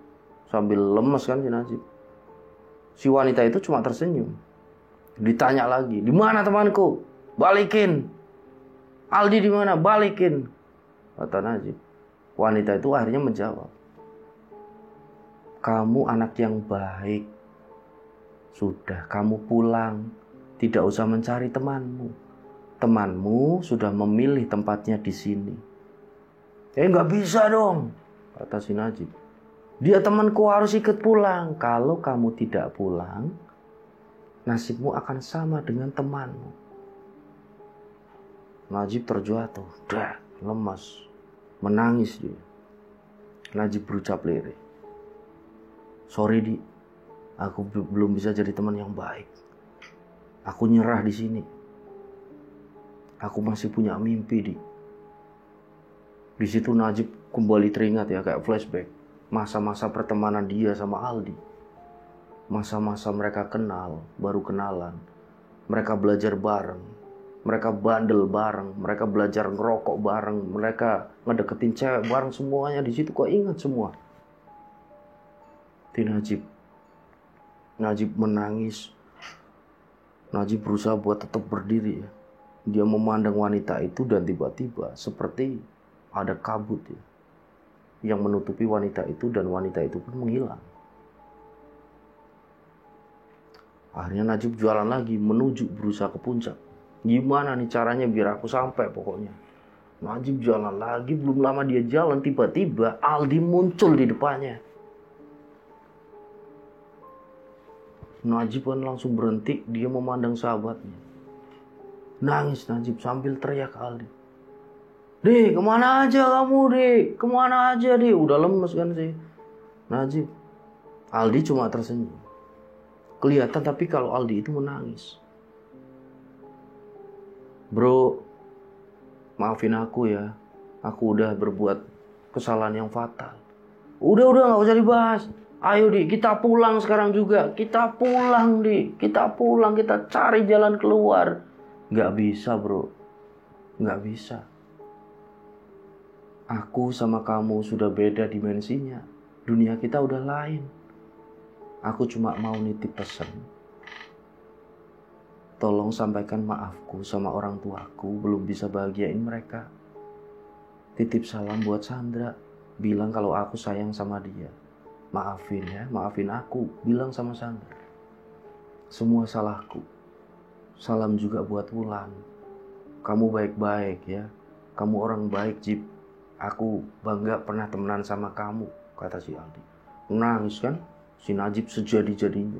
Sambil lemes kan si Najib. Si wanita itu cuma tersenyum. Ditanya lagi, di mana temanku? Balikin. Aldi di mana? Balikin. Kata Najib. Wanita itu akhirnya menjawab, kamu anak yang baik. Sudah, kamu pulang. Tidak usah mencari temanmu. Temanmu sudah memilih tempatnya di sini. Nggak bisa dong, kata si Najib. Dia temanku, harus ikut pulang. Kalau kamu tidak pulang, nasibmu akan sama dengan temanmu. Najib terjatuh, lemas, menangis dia. Najib berucap lirih, "Sorry Di, aku belum bisa jadi teman yang baik. Aku nyerah di sini. Aku masih punya mimpi Di." Di situ Najib kembali teringat ya, kayak flashback masa-masa pertemanan dia sama Aldi. Masa-masa mereka kenal, baru kenalan. Mereka belajar bareng. Mereka bandel bareng, mereka belajar ngerokok bareng, mereka ngedeketin cewek bareng, semuanya di situ kok ingat semua. Di Najib menangis. Najib berusaha buat tetap berdiri ya. Dia memandang wanita itu dan tiba-tiba seperti ada kabut ya, yang menutupi wanita itu dan wanita itu pun menghilang. Akhirnya Najib jualan lagi menuju berusaha ke puncak. Gimana nih caranya biar aku sampai pokoknya. Najib jalan lagi, belum lama dia jalan, tiba-tiba Aldi muncul di depannya. Najib kan langsung berhenti, dia memandang sahabatnya. Nangis Najib sambil teriak Aldi. "Di, kemana aja kamu, Di? Kemana aja, Di?" Udah lemes kan sih Najib. Aldi cuma tersenyum. Kelihatan tapi kalau Aldi itu menangis. "Bro, maafin aku ya. Aku udah berbuat kesalahan yang fatal." Udah gak usah dibahas. "Ayo Di, kita pulang sekarang juga. Kita pulang Di, kita pulang, kita cari jalan keluar." Gak bisa bro, gak bisa. Aku sama kamu sudah beda dimensinya. Dunia kita udah lain. Aku cuma mau nitip pesan. Tolong sampaikan maafku sama orang tuaku, belum bisa bahagiain mereka. Titip salam buat Sandra, bilang kalau aku sayang sama dia. Maafin ya, maafin aku, bilang sama Sandra. Semua salahku. Salam juga buat Wulan. Kamu baik-baik ya. Kamu orang baik, Jip. Aku bangga pernah temenan sama kamu, kata si Aldi. Nangis kan, si Najib sejadi-jadinya.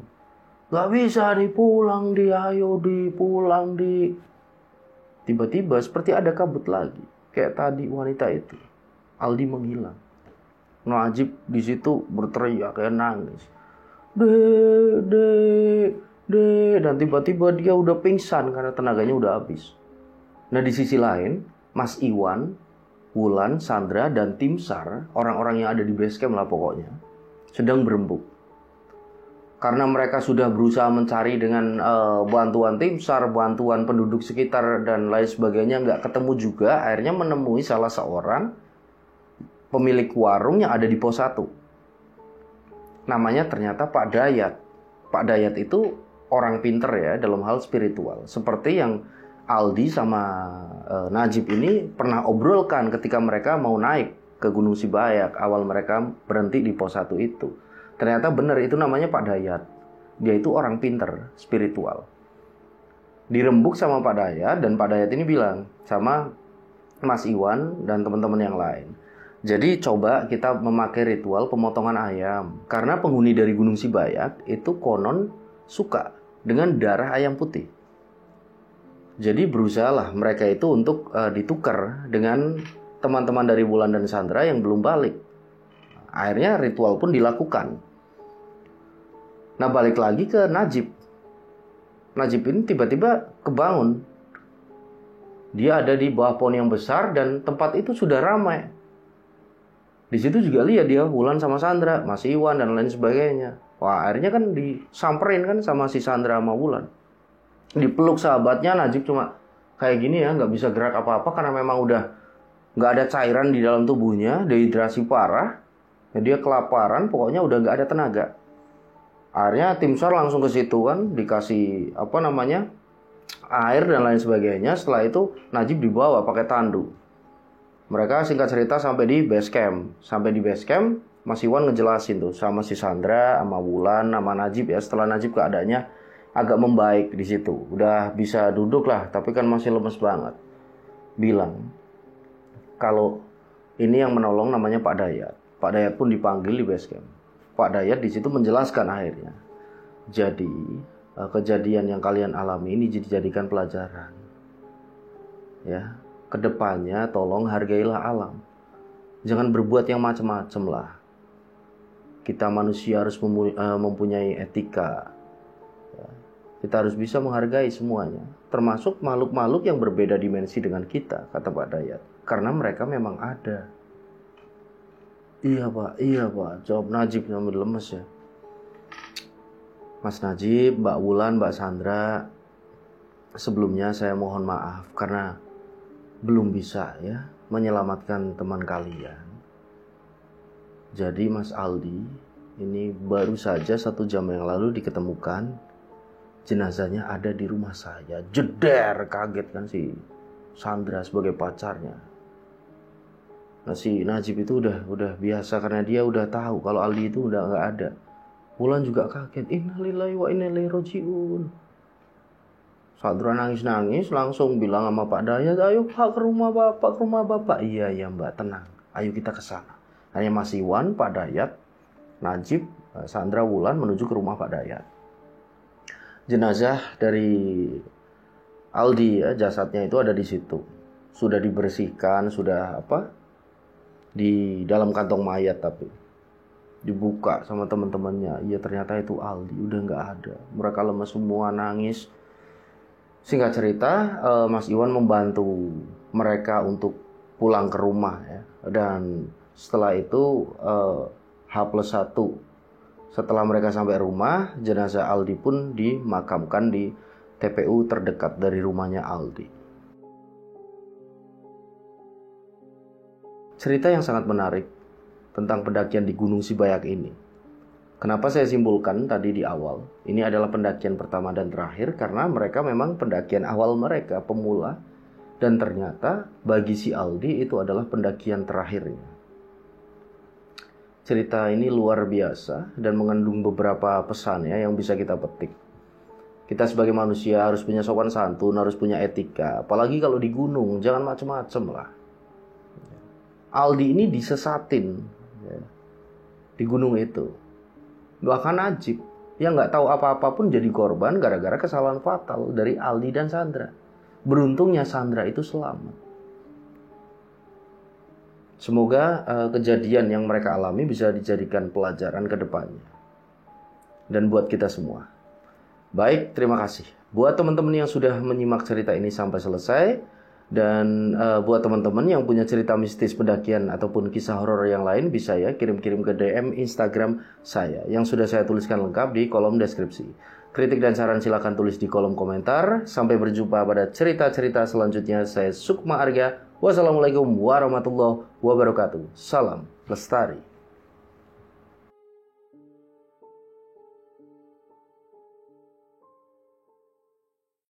Gak bisa dipulang Di, ayo Di, pulang Di. Tiba-tiba seperti ada kabut lagi. Kayak tadi wanita itu. Aldi menghilang. Najib di situ berteriak kayak nangis. De. Dan tiba-tiba dia udah pingsan karena tenaganya udah habis. Nah di sisi lain, Mas Iwan, Wulan, Sandra, dan tim SAR, orang-orang yang ada di base camp lah pokoknya, sedang berembuk. Karena mereka sudah berusaha mencari dengan bantuan tim SAR, bantuan penduduk sekitar, dan lain sebagainya, nggak ketemu juga. Akhirnya menemui salah seorang pemilik warung yang ada di pos 1. Namanya ternyata Pak Dayat. Pak Dayat itu orang pinter ya dalam hal spiritual. Seperti yang Aldi sama Najib ini pernah obrolkan ketika mereka mau naik ke Gunung Sibayak. Awal mereka berhenti di pos 1 itu. Ternyata benar itu namanya Pak Dayat. Dia itu orang pinter, spiritual. Dirembuk sama Pak Dayat, dan Pak Dayat ini bilang sama Mas Iwan dan teman-teman yang lain. Jadi coba kita memakai ritual pemotongan ayam. Karena penghuni dari Gunung Sibayak itu konon suka dengan darah ayam putih. Jadi berusahalah mereka itu untuk ditukar dengan teman-teman dari Wulan dan Sandra yang belum balik. Akhirnya ritual pun dilakukan. Nah balik lagi ke Najib. Najib ini tiba-tiba kebangun. Dia ada di bawah pohon yang besar dan tempat itu sudah ramai. Di situ juga lihat dia Wulan sama Sandra, Mas Iwan dan lain sebagainya. Wah akhirnya kan disamperin kan sama si Sandra sama Wulan. Dipeluk sahabatnya, Najib cuma kayak gini ya, nggak bisa gerak apa-apa karena memang udah nggak ada cairan di dalam tubuhnya, dehidrasi parah. Ya, dia kelaparan, pokoknya udah nggak ada tenaga. Akhirnya tim SAR langsung ke situ kan, dikasih air dan lain sebagainya. Setelah itu Najib dibawa pakai tandu. Mereka singkat cerita sampai di base camp. Sampai di base camp, Mas Iwan ngejelasin tuh sama si Sandra, sama Wulan, sama Najib ya. Setelah Najib keadaannya agak membaik di situ. Udah bisa duduk lah, tapi kan masih lemes banget. Bilang kalau ini yang menolong namanya Pak Dayat. Pak Dayat pun dipanggil di base camp. Pak Dayat di situ menjelaskan akhirnya. Jadi kejadian yang kalian alami ini dijadikan pelajaran. Ya, kedepannya tolong hargailah alam. Jangan berbuat yang macam-macam lah. Kita manusia harus mempunyai etika. Kita harus bisa menghargai semuanya, termasuk makhluk-makhluk yang berbeda dimensi dengan kita, kata Pak Dayat. Karena mereka memang ada. Iya Pak, jawab Najib sambil lemes ya. Mas Najib, Mbak Wulan, Mbak Sandra, sebelumnya saya mohon maaf karena belum bisa ya menyelamatkan teman kalian. Jadi Mas Aldi, ini baru saja 1 jam yang lalu diketemukan jenazahnya ada di rumah saya. Jeder, kaget kan si Sandra sebagai pacarnya. Nah si Najib itu udah biasa karena dia udah tahu kalau Aldi itu udah nggak ada. Wulan juga kaget. Innalillahi wa inna ilaihi rajiun. Sandra nangis-nangis langsung bilang sama Pak Dayat, ayo Pak ke rumah Bapak. Iya Mbak, tenang. Ayo kita ke sana. Hanya Mas Iwan, Pak Dayat, Najib, Sandra, Wulan menuju ke rumah Pak Dayat. Jenazah dari Aldi ya, jasadnya itu ada di situ. Sudah dibersihkan, sudah di dalam kantong mayat, tapi dibuka sama teman-temannya. Iya ternyata itu Aldi, udah nggak ada. Mereka lemas semua, nangis. Singkat cerita, Mas Iwan membantu mereka untuk pulang ke rumah ya. Dan setelah itu H+1 setelah mereka sampai rumah, jenazah Aldi pun dimakamkan di TPU terdekat dari rumahnya Aldi. Cerita yang sangat menarik tentang pendakian di Gunung Sibayak ini. Kenapa saya simpulkan tadi di awal, ini adalah pendakian pertama dan terakhir karena mereka memang pendakian awal mereka, pemula. Dan ternyata bagi si Aldi itu adalah pendakian terakhirnya. Cerita ini luar biasa dan mengandung beberapa pesan ya yang bisa kita petik. Kita sebagai manusia harus punya sopan santun, harus punya etika. Apalagi kalau di gunung, jangan macem-macem lah. Aldi ini disesatin ya, di gunung itu. Bahkan Najib yang nggak tahu apa-apa pun jadi korban gara-gara kesalahan fatal dari Aldi dan Sandra. Beruntungnya Sandra itu selamat. Semoga kejadian yang mereka alami bisa dijadikan pelajaran ke depannya. Dan buat kita semua. Baik, terima kasih. Buat teman-teman yang sudah menyimak cerita ini sampai selesai. Dan buat teman-teman yang punya cerita mistis pendakian ataupun kisah horor yang lain, bisa ya kirim-kirim ke DM Instagram saya yang sudah saya tuliskan lengkap di kolom deskripsi. Kritik dan saran silakan tulis di kolom komentar. Sampai berjumpa pada cerita-cerita selanjutnya. Saya Sukma Arga. Wassalamualaikum warahmatullahi wabarakatuh. Salam Lestari.